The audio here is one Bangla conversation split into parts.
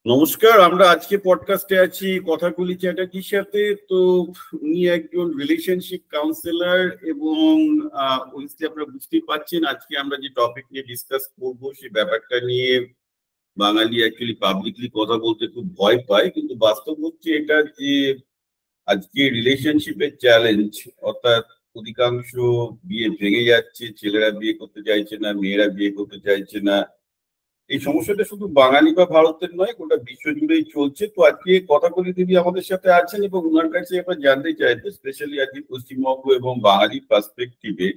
নমস্কার, আমরা আজকে পডকাস্টে আছি কথাকলি চ্যাটার্জির সাথে। তো উনি একজন রিলেশনশিপ কাউন্সিলর এবং অবভিয়াসলি আপনারা বুঝতেই পারছেন আজকে আমরা যে টপিক নিয়ে ডিসকাস করবো সেই ব্যাপারটা নিয়ে বাঙালি অ্যাকচুয়ালি পাবলিকলি কথা বলতে খুব ভয় পায়, কিন্তু বাস্তব হচ্ছে এটা যে আজকে রিলেশনশিপের চ্যালেঞ্জ, অর্থাৎ অধিকাংশ বিয়ে ভেঙে যাচ্ছে, ছেলেরা বিয়ে করতে চাইছে না, মেয়েরা বিয়ে করতে চাইছে না। এই সমস্যাটা শুধু বাঙালি বা ভারতের নয়, গোটা বিশ্ব জুড়েই চলছে। তো আজকে কথাকলি দিদি আমাদের সাথে আছেন এবং ওনার কাছে এবার জানতে চাইবে স্পেশালি আজকে পশ্চিমবঙ্গ এবং বাঙালি পার্সপেক্টিভে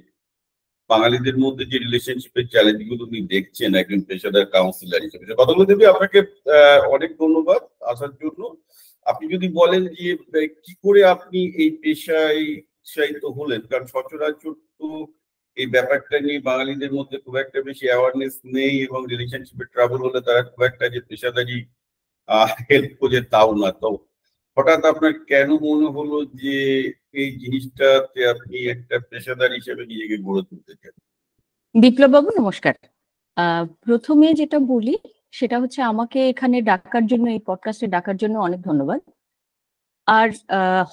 বাঙালিদের মধ্যে যে রিলেশনশিপের চ্যালেঞ্জ গুলো উনি দেখছেন একজন পেশাদার কাউন্সিলর হিসেবে। কথাগুলো দেবী আপনাকে অনেক ধন্যবাদ আসার জন্য। আপনি যদি বলেন যে কি করে আপনি এই পেশায় উৎসাহিত হলেন, কারণ সচরাচর তো এই ব্যাপারটা নিয়ে বাঙালিদের মধ্যে খুব একটা বেশি অ্যাওয়ারনেস নেই এবং রিলেশনশিপে ট্রাবল হলে তারা খুব একটা যে পেশাদারি হেল্প খোঁজে তাও না। তো হঠাৎ আপনার কেন মনে হলো যে এই জিনিসটাতে আপনি একটা পেশাদার হিসেবে নিজেকে গড়ে তুলতে চান? বিপ্লব বাবু নমস্কার। প্রথমে যেটা বলি সেটা হচ্ছে আমাকে এখানে ডাকার জন্য, এই পডকাস্টে ডাকার জন্য অনেক ধন্যবাদ। আর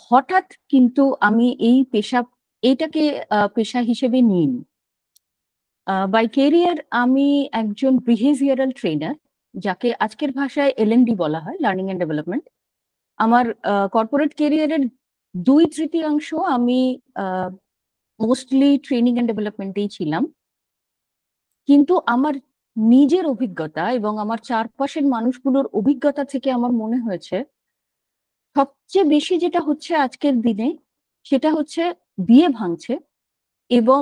হঠাৎ কিন্তু আমি এইটাকে পেশা হিসেবে নিইনি। বাই ক্যারিয়ার আমি একজন বিহেভিয়ারাল ট্রেনার, যাকে আজকের ভাষায় LND বলা হয়, লার্নিং অ্যান্ড ডেভেলপমেন্ট। আমার কর্পোরেট ক্যারিয়ারের 2/3 আমি মোস্টলি ট্রেনিং অ্যান্ড ডেভেলপমেন্টেই ছিলাম। কিন্তু আমার নিজের অভিজ্ঞতা এবং আমার চারপাশের মানুষগুলোর অভিজ্ঞতা থেকে আমার মনে হয়েছে সবচেয়ে বেশি যেটা হচ্ছে আজকের দিনে সেটা হচ্ছে বিয়ে ভাঙছে, এবং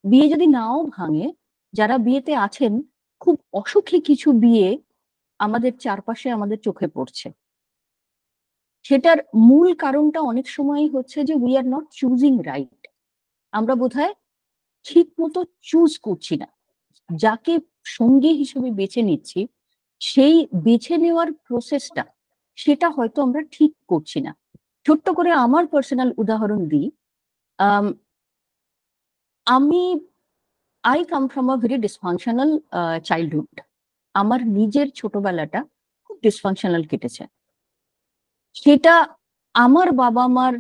বিয়ে যদি নাও ভাঙে, যারা বিয়েতে আছেন, খুব অসুখী কিছু বিয়ে আমাদের চারপাশে আমাদের চোখে পড়ছে। সেটার মূল কারণটা অনেক সময়ই হচ্ছে যে we are not choosing right. আমরা বোধহয় ঠিক মতো চুজ করছি না। যাকে সঙ্গী হিসেবে বেছে নিচ্ছি, সেই বেছে নেওয়ার প্রসেসটা সেটা হয়তো আমরা ঠিক করছি না। ছোট্ট করে আমার পার্সোনাল উদাহরণ দিই। আমি I come from a very dysfunctional childhood. আমার নিজের ছোটবেলাটা খুব ডিসফাংশনাল কেটেছে। সেটা আমার বাবা মার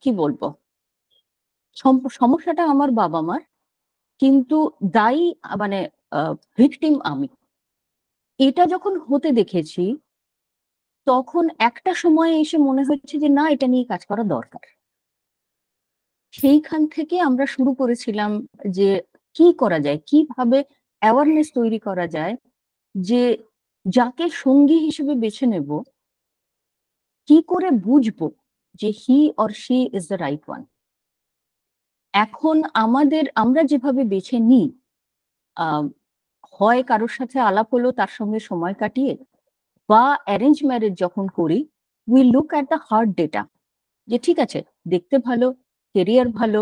কি বলবো, সমস্যাটা আমার বাবা মার, কিন্তু দায়ী মানে ভিকটিম আমি। এটা যখন হতে দেখেছি তখন একটা সময় এসে মনে হচ্ছে যে না, এটা নিয়ে কাজ করা দরকার। সেইখান থেকে আমরা শুরু করেছিলাম যে কি করা যায়, কিভাবে অ্যাওয়ারনেস তৈরি করা যায়, যে যাকে সঙ্গী হিসেবে বেছে নেব কি করে বুঝবো যে he or she is the right one. এখন আমরা যেভাবে বেছে নিই, হয় কারোর সাথে আলাপ হলো, তার সঙ্গে সময় কাটিয়ে, বা অ্যারেঞ্জ ম্যারেজ যখন করি, we look at the hard data, যে ঠিক আছে, দেখতে ভালো, কেরিয়ার ভালো,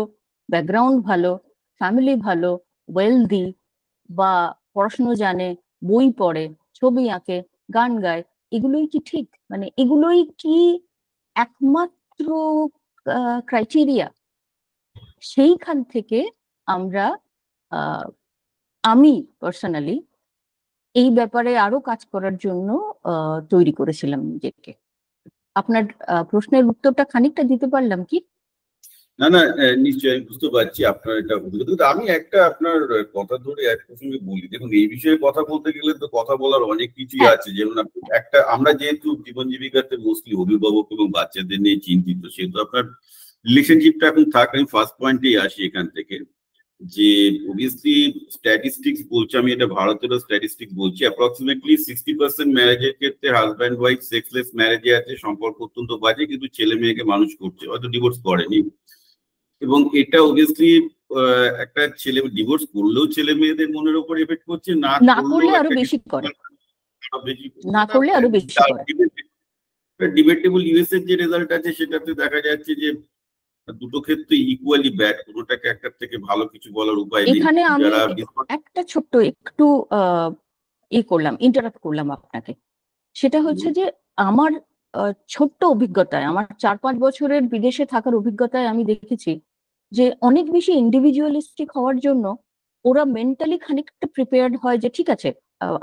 ব্যাকগ্রাউন্ড ভালো, ফ্যামিলি ভালো, ওয়েলদি, বা পড়াশুনো জানে, বই পড়ে, ছবি আঁকে, গান গায়, এগুলোই কি ঠিক? মানে এগুলোই কি একমাত্র ক্রাইটেরিয়া? সেইখান থেকে আমরা আমি পার্সোনালি এই ব্যাপারে আরো কাজ করার জন্য তৈরি করেছিলাম নিজেকে। আপনার প্রশ্নের উত্তরটা খানিকটা দিতে পারলাম কি? না না, নিশ্চয়ই বুঝতে পারছি আপনার এটা অভিজ্ঞতা। আমি একটা আপনার কথা ধরে এক প্রসঙ্গে বলি। দেখুন, এই বিষয়ে কথা বলতে গেলে তো কথা বলার অনেক কিছুই আছে। যেমন আমরা যেহেতু জীবন জীবিকাতে মোস্টলি অভিভাবক এবং বাচ্চাদের নিয়ে চিন্তিত, সেহেতু আপনার রিলেশনশিপটা এখন থাক। আমি ফার্স্ট পয়েন্টেই আসি এখান থেকে, যে অবভিয়াসলি স্ট্যাটিস্টিক্স বলছে, আমি এটা ভারতেরও স্ট্যাটিস্টিক্স বলছি, অ্যাপ্রক্সিমেটলি 60% ম্যারেজের ক্ষেত্রে হাজব্যান্ড ওয়াইফ সেক্সলেস ম্যারেজে আছে, সম্পর্ক অত্যন্ত বাজে, কিন্তু ছেলে মেয়েকে মানুষ করছে, হয়তো ডিভোর্স করেনি। এবং এটা অবভিয়াসলি একটা ছেলে ডিভোর্স করলেও ছেলে মেয়েদের মনের উপর এফেক্ট করছে, না করলেও আরো বেশি করে, না করলে আরো বেশি করে। ডিবেটেবল ইউএস এর যে রেজাল্ট আছে সেটাতে দেখা যাচ্ছে যে দুটো ক্ষেত্রে ইকুয়ালি ব্যাড, কোনোটাকে একটার থেকে ভালো কিছু বলার উপায় নেই। এখানে আমি একটা ছোট্ট একটু ইন্টারাপ্ট করলাম আপনাকে। সেটা হচ্ছে যে আমার ছোট্ট অভিজ্ঞতায়, আমার 4-5 বছরের বিদেশে থাকার অভিজ্ঞতায় আমি দেখেছি যে অনেক বেশি ইন্ডিভিজুয়ালিস্টিক হওয়ার জন্য ওরা মেন্টালি খানিকটা প্রিপেয়ার্ড হয় যে ঠিক আছে,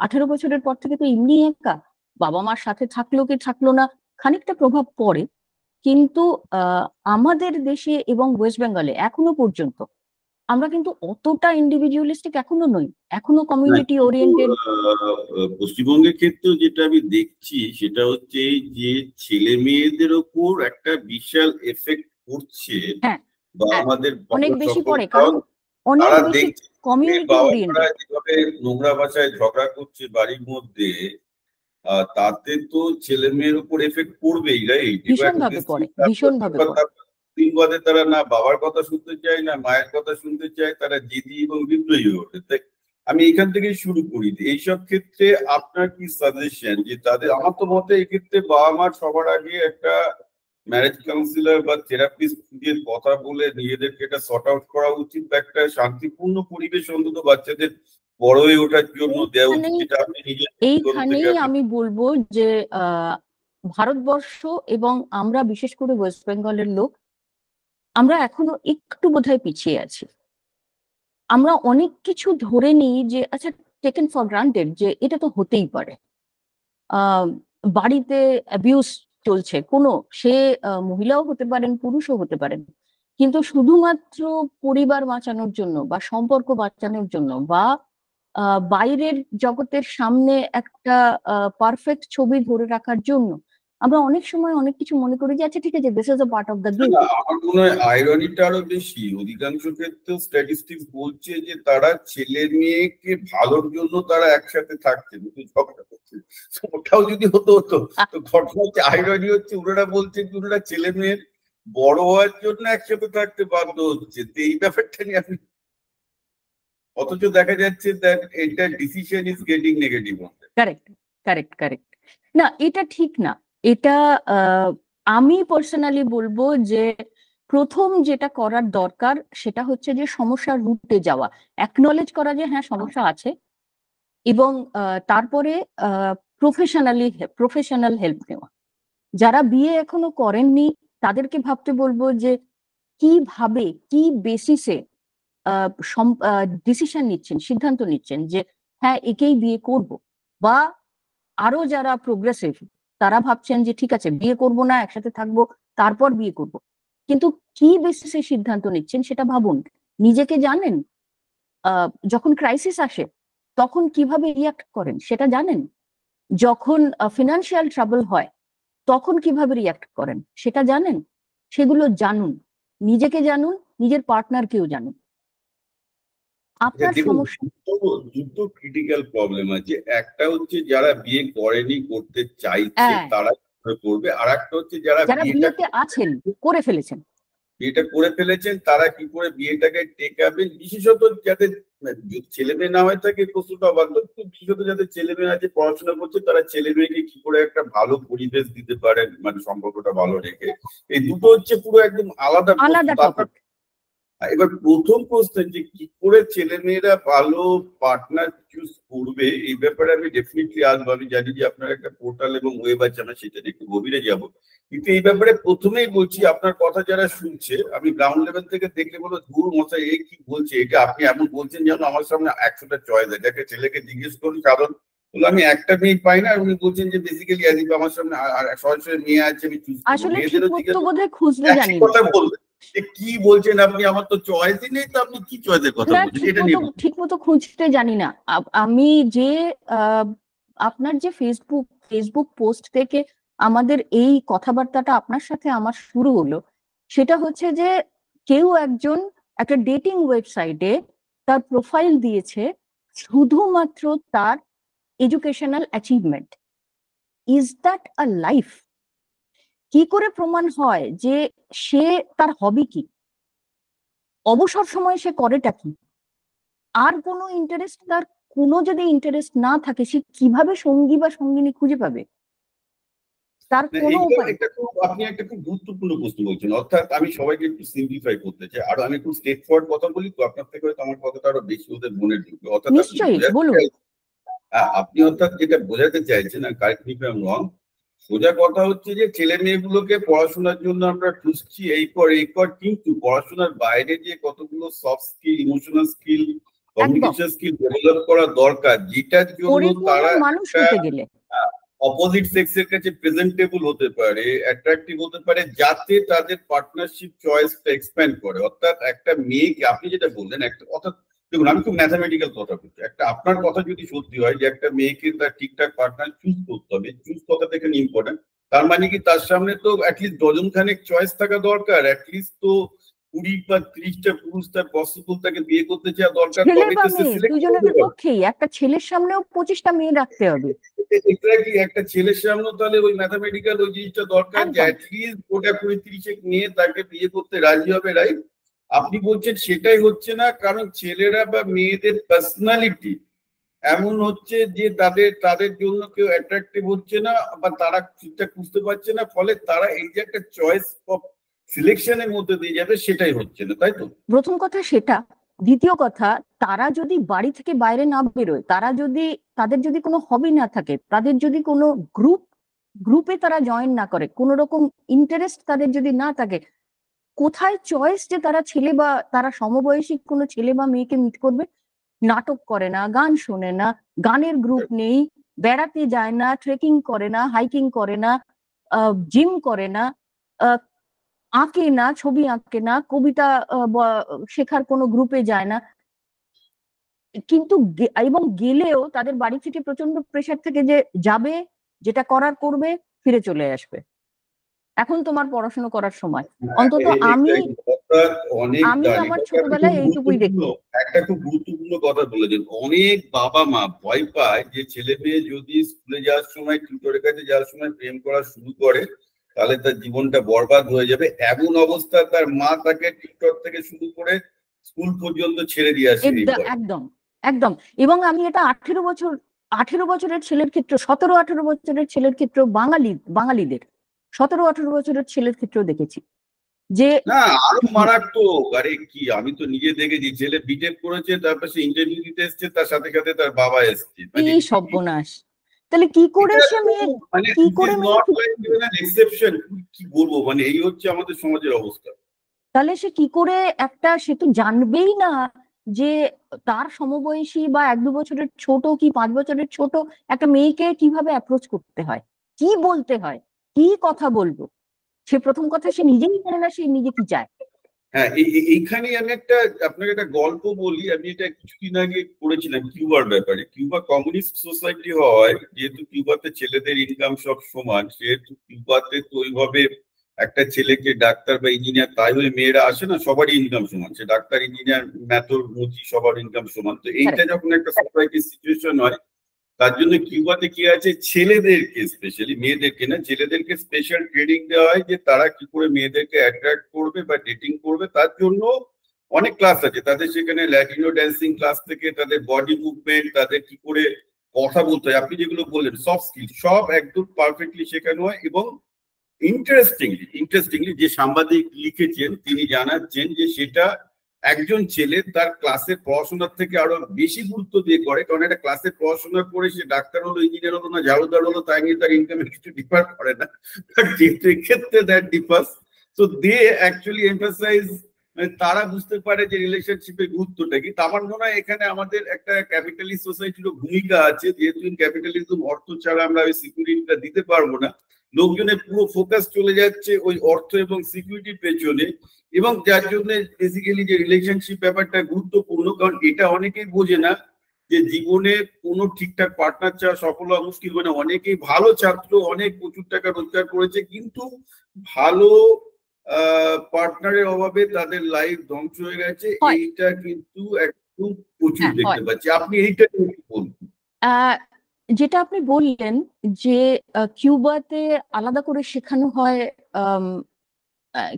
18 বছরের পর থেকে তো এমনি একা, বাবা মার সাথে থাকলো কি থাকলো না খানিকটা প্রভাব পড়ে, কিন্তু আমাদের দেশে এবং ওয়েস্ট বেঙ্গলে এখনো পর্যন্ত আমরা কিন্তু অতটা ইন্ডিভিজুয়ালিস্টিক এখনো নই, এখনো কমিউনিটি ওরিয়েন্টেড। পশ্চিমবঙ্গের ক্ষেত্রেও যেটা আমি দেখছি সেটা হচ্ছে যে ছেলে মেয়েদের ওপর একটা বিশাল এফেক্ট পড়ছে, হ্যাঁ, বা আমাদের অনেক বেশি পড়ে, কারণ অনেক তারা বেশি দেখছে কমিউনিটি বাবা মারা ওরিয়েন্টেড। যেভাবে নোংরা ভাষায় ঝগড়া করছে বাড়ির মধ্যে, তাতে তো ছেলে মেয়ের উপর এফেক্ট পড়বেই, রাইট? ভীষণ ভাবে পড়ে, ভীষণ ভাবে পড়ে। দিন বাদে তারা না বাবার কথা শুনতে চায় না মায়ের কথা শুনতে চায়, তারা জেদি এবং বিদ্রোহী হয়ে ওঠে। তাই আমি এখান থেকে শুরু করি। এইসব ক্ষেত্রে আপনার কি সাজেশন যে তাদের, আমার তো মতে এক্ষেত্রে বাবা মার সবার আগে একটা ম্যারেজ কাউন্সিলর বা থেরাপিস্ট দিয়ে কথা বলে নিজেদেরকে এটা সর্ট আউট করা উচিত, বা একটা শান্তিপূর্ণ পরিবেশ অন্তত বাচ্চাদের বড় হয়ে ওঠার জন্য দেওয়া উচিত, যেটা আপনি নিজে এইখানেই আমি বলবো যে ভারতবর্ষ এবং আমরা বিশেষ করে ওয়েস্ট বেঙ্গলের লোক, আমরা এখনো একটু বোধহয় পিছিয়ে আছি। আমরা অনেক কিছু ধরে নিই যে আচ্ছা, টেকেন ফর গ্রান্টেড, যে এটা তো হতেই পারে। বাড়িতে অ্যাবিউজ চলছে, কোনো সে মহিলাও হতে পারেন পুরুষও হতে পারেন, কিন্তু শুধুমাত্র পরিবার বাঁচানোর জন্য বা সম্পর্ক বাঁচানোর জন্য বা বাইরের জগতের সামনে একটা পারফেক্ট ছবি ধরে রাখার জন্য আমরা অনেক সময় অনেক কিছু মনে করি যে আচ্ছা ঠিক আছে, this is a part of the game. আমার মনে হয় আইরনিটা আরো বেশি। অধিকাংশ ক্ষেত্রে স্ট্যাটিস্টিক্স বলছে যে তারা ছেলে মেয়েকে ভালোর জন্য তারা একসাথে থাকছে, কিন্তু ঝগড়া করছে। ওটাও যদি হতো হতো, তো ঘটনা হচ্ছে, আইরনি হচ্ছে ওনারা বলছে যে ওনারা ছেলে মেয়ের বড় হওয়ার জন্য একসাথে থাকতে বাধ্য হচ্ছে। তো এই ব্যাপারটা নিয়ে আপনি, অথচ দেখা যাচ্ছে দ্যাট এটা decision is getting negative. Correct, correct, correct. না, এটা ঠিক না। এটা আমি পার্সোনালি বলবো যে প্রথম যেটা করার দরকার সেটা হচ্ছে যে সমস্যার রুটে যাওয়া, অ্যাকনলেজ করা যে হ্যাঁ সমস্যা আছে, এবং তারপরে প্রফেশনাল হেল্প নেওয়া। যারা বিয়ে এখনো করেননি তাদেরকে ভাবতে বলবো যে কিভাবে, কি বেসিসে ডিসিশন নিচ্ছেন, সিদ্ধান্ত নিচ্ছেন যে হ্যাঁ একেই বিয়ে করব, বা আরো যারা প্রোগ্রেসিভ তারা ভাবছেন যে ঠিক আছে বিয়ে করব না, একসাথে থাকবো, তারপর বিয়ে করব। কিন্তু কি বেসিসে সিদ্ধান্ত নিচ্ছেন সেটা ভাবুন। নিজেকে জানেন? যখন ক্রাইসিস আসে তখন কিভাবে রিয়াক্ট করেন সেটা জানেন? যখন ফিনান্সিয়াল ট্রাবল হয় তখন কিভাবে রিয়াক্ট করেন সেটা জানেন? সেগুলো জানুন, নিজেকে জানুন, নিজের পার্টনারকেও জানুন। আপনার সমস্যা দুটো ক্রিটিক্যাল প্রবলেম আছে। একটা হচ্ছে যারা বিয়ে করেনি, করতে চাইছে, তারা করবে। আর একটা হচ্ছে যারা বিয়েতে আছেন, করে ফেলেছেন, বিয়েটা করে ফেলেছেন, তারা কি করে বিয়েটাকে টেকাবেন। বিশেষত যাদের ছেলে মেয়ে না হয়ে থাকে প্রশ্নটা অবান্তর, বিশেষত যাদের ছেলে মেয়ে আছে পড়াশোনা করছে, তারা ছেলে মেয়েকে কি করে একটা ভালো পরিবেশ দিতে পারেন, মানে সম্পর্কটা ভালো রেখে। এই দুটো হচ্ছে পুরো একদম আলাদা টপিক। এবার প্রথম প্রশ্ন যে কি করে ছেলে মেয়েরা ভালো পার্টনার চুজ করবে, এই ব্যাপারে আমি ডেফিনেটলি আসবো। আমি জানি যে আপনার একটা পোর্টাল এবং ওয়েব আছে, আমরা সেটা একটু গভীরে যাব। কিন্তু এই ব্যাপারে প্রথমেই বলছি, আপনার কথা যারা শুনছে, আমি গ্রাউন্ড লেভেল থেকে দেখলে বলো দূর মশাই এ কি বলছে, এটা আপনি এমন বলছেন যেন আমার সামনে 100টা চয়েস আছে। একটা ছেলেকে জিজ্ঞেস করুন সাধারণ, আমি একটা মেয়ে পাই না, উনি বলছেন যে বেসিক্যালি আমার সামনে সরাসরি মেয়ে আছে, আমি চুজ করবো। মেয়েদেরও কথা বলবেন কি বলছেন আপনি, আমার তো চয়েসই নেই, তো আপনি কি চয়েসের কথা বলছেন এটা নিয়ে? ঠিক মতো খুঁজতে জানি না। আমি যে আপনার যে ফেসবুক পোস্ট থেকে আমাদের এই কথাবার্তাটা আপনার সাথে আমার শুরু হলো, সেটা হচ্ছে যে কেউ একজন একটা ডেটিং ওয়েবসাইটে তার প্রোফাইল দিয়েছে শুধুমাত্র তার educational achievement. Is that a life? কি করে প্রমাণ হয় যে সে, তার হবি কি, অবসর সময় সে করেটা কি, আর কোনো ইন্টারেস্ট, তার কোনো যদি ইন্টারেস্ট না থাকে সে কিভাবে সঙ্গী বা সঙ্গিনী খুঁজে পাবে? তার কোনো উপায়। আপনি একটা খুব গুরুত্বপূর্ণ প্রশ্ন বলছেন। অর্থাৎ আমি সবাইকে একটু সিম্পলিফাই করতে চাই, আর আমি একটু স্ট্রেট ফরওয়ার্ড কথা বলি, তো আপনার থেকে হয়তো আমার কথাটা আরো বেশি ওদের মনে ঢুকবে। অর্থাৎ আপনি অর্থাৎ যেটা বোঝাতে চাইছেন, correct me if I am রং, সোজা কথা হচ্ছে যে ছেলে মেয়েগুলোকে পড়াশোনার জন্য আমরা খুঁজছি এই কর, কিন্তু পড়াশোনার বাইরে যে কতগুলো soft skill, emotional skill communication skill develop করা দরকার, যেটার জন্য তারা মানুষ হতে গেলে অপোজিট সেক্সের কাছে প্রেজেন্টেবল হতে পারে, অ্যাট্রাকটিভ হতে পারে, যাতে তাদের পার্টনারশিপ চয়েসটা এক্সপ্যান্ড করে। অর্থাৎ একটা মেয়েকে, আপনি যেটা বললেন একটা কথা, দেখুন আমি খুব ম্যাথামেটিক্যাল কথা বলছি, একটা আপনার কথা যদি সত্যি হয় যে একটা মেয়েকে তার ঠিকঠাক পার্টনার চুজ করতে হবে, চুজ কথাটা এখানে ইম্পর্টেন্ট, তার মানে কি তার সামনে তো অ্যাটলিস্ট ডজন খানেক চয়েস থাকা দরকার, অ্যাটলিস্ট তো 20 বা 30টা পুরুষ তার পসিবল তাকে বিয়ে করতে চাওয়া দরকার, তবে তো সে সিলেক্ট দুজনের পক্ষেই একটা ছেলের সামনেও 25টা মেয়ে রাখতে হবে। এক্স্যাক্টলি, একটা ছেলের সামনেও তাহলে ওই ম্যাথামেটিক্যাল ওই জিনিসটা দরকার যে অ্যাটলিস্ট ওটা 20-30 মেয়ে তাকে বিয়ে করতে রাজি হবে, রাইট? আপনি বলছেন সেটাই হচ্ছে না, কারণ ছেলেরা বা মেয়েদের পার্সোনালিটি এমন হচ্ছে যে তাদের জন্য কেউ অ্যাট্রাকটিভ হচ্ছে না, বা তারা ঠিকঠাক বুঝতে পারছে না, ফলে তারা এই যে একটা চয়েস অফ সিলেকশনের মধ্যে দিয়ে যাবে সেটাই হচ্ছে না, তাই তো? প্রথম কথা সেটা। দ্বিতীয় কথা, তারা যদি বাড়ি থেকে বাইরে না বেরোয়, তাদের যদি কোনো হবি না থাকে, তাদের যদি কোনো গ্রুপে তারা জয়েন না করে, কোনো রকম ইন্টারেস্ট তাদের যদি না থাকে, কোথায় চয়েস যে তারা ছেলে বা তারা সমবয়সী কোনো ছেলে বা মেয়েকে মিট করবে? নাটক করে না, গান শোনে না, গানের গ্রুপ নেই, বেড়াতে যায় না, ট্রেকিং করে না, হাইকিং করে না, জিম করে না, আঁকে না, ছবি আঁকে না, কবিতা শেখার কোনো গ্রুপে যায় না। কিন্তু এবং গেলেও তাদের বাড়ি থেকে প্রচন্ড প্রেশার থাকে যে যাবে, যেটা করার করবে, ফিরে চলে আসবে। এখন তোমার পড়াশোনা করার সময়। অন্তত আমি আমার ছোটবেলায় এইটুকুই দেখি। একটা খুব গুরুত্বপূর্ণ কথা বলেছেন, অনেক বাবা মা ভয় পায় যে ছেলে মেয়ে যদি স্কুলে যাওয়ার সময়, টিউটরের কাছে যাওয়ার সময় প্রেম করা শুরু করে তাহলে তার জীবনটা বরবাদ হয়ে যাবে। এমন অবস্থা তার মা তাকে টিউটর থেকে শুরু করে স্কুল পর্যন্ত ছেড়ে দিয়ে আসে। একদম একদম। এবং আমি এটা 18 বছরের ছেলের ক্ষেত্রে, 17-18 বছরের ছেলের ক্ষেত্রে, বাঙালিদের 17-18 বছরের ছেলের ক্ষেত্রেও দেখেছি যে না, আরো মারাত্মক। আরে কি, আমি তো নিজে দেখেছি, ছেলে বিটেক করেছে, তারপর সে ইন্টারভিউ দিতে এসছে, তার সাথে সাথে তার বাবা এসছে। এই সর্বনাশ। তাহলে কি করে সে মেয়ে, কি করে এক্সেপশন, কি বলবো, মানে এই হচ্ছে আমাদের সমাজের অবস্থা। তাহলে সে কি করে সে তো জানবেই না যে তার সমবয়সী বা 1-2 বছরের ছোট কি 5 বছরের ছোট একটা মেয়েকে কিভাবে অ্যাপ্রোচ করতে হয়, কি বলতে হয়, কি কথা বলবো। সে প্রথম কথা সে নিজেই জানে না সে নিজে কি চায়। হ্যাঁ, এইখানে আমি আপনাকে একটা গল্প বলি। আমি এটা কিছুদিন আগে পড়েছিলাম কিউবার ব্যাপারে। কিউবা কমিউনিস্ট সোসাইটি হয়, যেহেতু কিউবাতে ছেলেদের ইনকাম সব সমান, সেহেতু কিউবাতে তো ওইভাবে একটা ছেলেকে ডাক্তার বা ইঞ্জিনিয়ার তাই হয়ে মেয়েরা আসে না, সবারই ইনকাম সমান, সে ডাক্তার, ইঞ্জিনিয়ার, ম্যাথর, মুচি, সবার ইনকাম সমান। তো এইটা যখন একটা সোসাইটির সিচুয়েশন হয়, তার জন্য কিউবাতে কি আছে, ছেলেদেরকে স্পেশালি, মেয়েদেরকে না, ছেলেদেরকে স্পেশাল ট্রেনিং দেওয়া হয় যে তারা কি করে মেয়েদেরকে অ্যাট্রাক্ট করবে বা ডেটিং করবে। তার জন্য অনেক ক্লাস আছে তাদের, সেখানে ল্যাটিনো ড্যান্সিং ক্লাস থেকে তাদের বডি মুভমেন্ট, তাদের কি করে কথা বলতে হয়, আপনি যেগুলো বললেন সফট স্কিল, সব একদম পারফেক্টলি শেখানো হয়। এবং ইন্টারেস্টিংলি যে সাংবাদিক লিখেছেন তিনি জানাচ্ছেন যে সেটা একজন ছেলে তার ক্লাসের পড়াশোনার থেকে আরো বেশি গুরুত্ব দিয়ে করে, কারণ একটা ক্লাসে পড়াশোনা করে সে ডাক্তার হলো, ইঞ্জিনিয়ার হলো না, ঝাড়ুদার হলো, তাই নিয়ে তার ইনকামে কিছু ডিফার করে না, যেহেতু এক্ষেত্রে that differs. So they actually emphasize, তারা বুঝতে পারে যে রিলেশনশিপের গুরুত্বটা কি। আমার মনে হয় এখানে আমাদের একটা ক্যাপিটালিস্ট সোসাইটিরও ভূমিকা আছে, যেহেতু ক্যাপিটালিজম অর্থ ছাড়া আমরা ওই সিকিউরিটিটা দিতে পারবো না, লোকজনের পুরো ফোকাস চলে যাচ্ছে ওই অর্থ এবং সিকিউরিটির পেছনে, এবং যার জন্য বেসিক্যালি যে রিলেশনশিপ ব্যাপারটা গুরুত্বপূর্ণ। কারণ এটা অনেকেই বোঝে না যে জীবনে কোনো ঠিকঠাক পার্টনার ছাড়া সফল হওয়া মুশকিল। মানে অনেকেই ভালো ছাত্র, অনেক প্রচুর টাকা রোজগার করেছে, কিন্তু ভালো পার্টনারের অভাবে তাদের লাইফ ধ্বংস হয়ে গেছে। এইটা কিন্তু একদম প্রচুর দেখতে পাচ্ছি। আপনি এইটা বলবেন? যেটা আপনি বললেন যে কিউবাতে আলাদা করে শেখানো হয়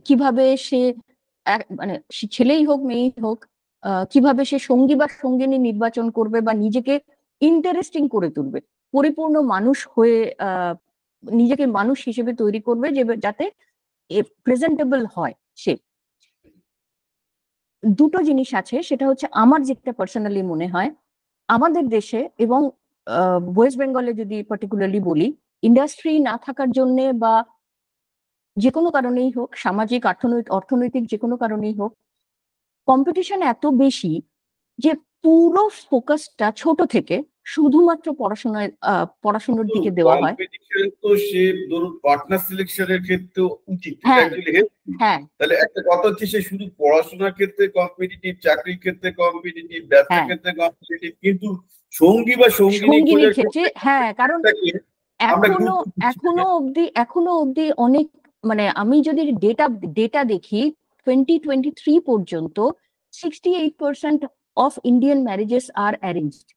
কিভাবে সে মানে ছেলেই হোক মেয়েই হোক কিভাবে সে সঙ্গী বা সঙ্গিনী নির্বাচন করবে বা নিজেকে ইন্টারেস্টিং করে তুলবে, পরিপূর্ণ মানুষ হয়ে নিজেকে মানুষ হিসেবে তৈরি করবে, যে যাতে প্রেজেন্টেবল হয় সে। দুটো জিনিস আছে, সেটা হচ্ছে আমার যেটা পার্সোনালি মনে হয় আমাদের দেশে এবং ওয়েস্ট বেঙ্গলে যদি পার্টিকুলারলি বলি, ইন্ডাস্ট্রি না থাকার জন্যে বা যে কোনো কারণেই হোক, সামাজিক অর্থনৈতিক যে কোনো কারণেই হোক, কম্পিটিশন এত বেশি যে পুরো ফোকাসটা ছোট থেকে শুধুমাত্র পড়াশোনার দিকে দেওয়া হয়। কম্পিটিশন তো সে ধরুন পার্টনার সিলেকশনের ক্ষেত্রে উচিত, হ্যাঁ, অ্যাকচুয়ালি হেল্পফুল। হ্যাঁ, তাহলে একটা কথা হচ্ছে সে শুধু পড়াশোনার ক্ষেত্রে কম্পিটিটিভ, চাকরির ক্ষেত্রে কম্পিটিটিভ, ব্যবসার হ্যাঁ, ক্ষেত্রে কম্পিটিটিভ, কিন্তু সঙ্গী বা সঙ্গিনী সঙ্গিনীর খোঁজার ক্ষেত্রে ক্ষেত্রে হ্যাঁ, কারণ আমরা এখনো গুরুত্ব দিচ্ছি না। এখনো অবধি অনেক, মানে আমি যদি ডেটা দেখি 2023 পর্যন্ত 68% of Indian marriages are arranged.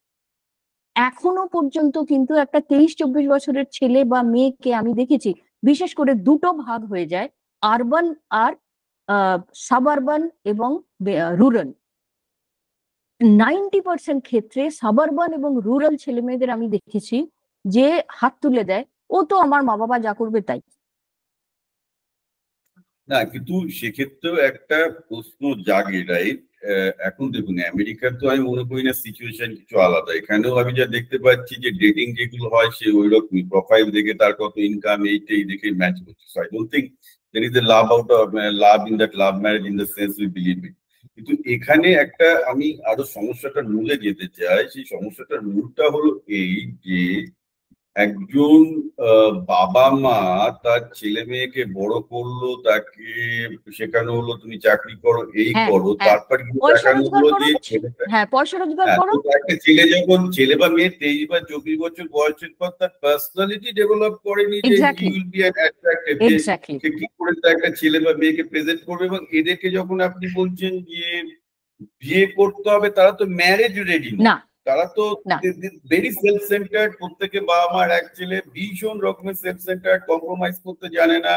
এখনো পর্যন্ত কিন্তু একটা 23-24 বছরের ছেলে বা মেয়েকে আমি দেখেছি, বিশেষ করে দুটো ভাগ হয়ে যায়, আরবান আর সাবারবান এবং রুরাল। 90% ক্ষেত্রে সাবারবান এবং রুরাল ছেলে মেয়েদের আমি দেখেছি যে হাত তুলে দেয়, ও তো আমার মা বাবা যা করবে তাই। না, কিন্তু সেক্ষেত্রেও একটা প্রশ্ন জাগে, রাইট? এখন দেখুন, আমেরিকার তো আমি মনে করি না সিচুয়েশন কিছু আলাদা। এখানেও আমি যা দেখতে পাচ্ছি যে ডেটিং যেগুলো হয় সে ওই রকমই প্রোফাইল দেখে তার কত ইনকাম এইটাই দেখে ম্যাচ করছে। So I don't think there is a love out of love in that love marriage in the sense we believe it. কিন্তু এখানে একটা আমি আরো সমস্যাটার মূলে যেতে চাই। সেই সমস্যাটার মূলটা হলো এই যে একজন বাবা মা তার ছেলে মেয়েকে বড় করলো, তাকে শেখানো হলো তুমি চাকরি করো, এই হ্যাঁ, করো, হ্যাঁ, তারপর গিয়ে পয়সা দেখানো রোজগার হলো করো। যে ছেলেটা, হ্যাঁ, পয়সা রোজগার হ্যাঁ, করো। তো একটা ছেলে যখন, ছেলে বা মেয়ে 23 বা 24 বছর বয়সের পর তার পার্সোনালিটি ডেভেলপ করেনি যে হি এক্স্যাক্টলি, উইল বি অ্যাট্রাক্টিভ, যে এক্স্যাক্টলি। সে কি করে একটা ছেলে বা মেয়েকে প্রেজেন্ট করবে। এবং এদেরকে যখন আপনি বলছেন যে বিয়ে করতে হবে, তারা তো ম্যারেজ রেডি না, নয়। তারা তো না, ভেরি সেলফ সেন্টার্ড। প্রত্যেকে বাবা মার এক ছেলে, ভীষণ রকমের সেলফ সেন্টার্ড, কম্প্রোমাইজ করতে জানে না।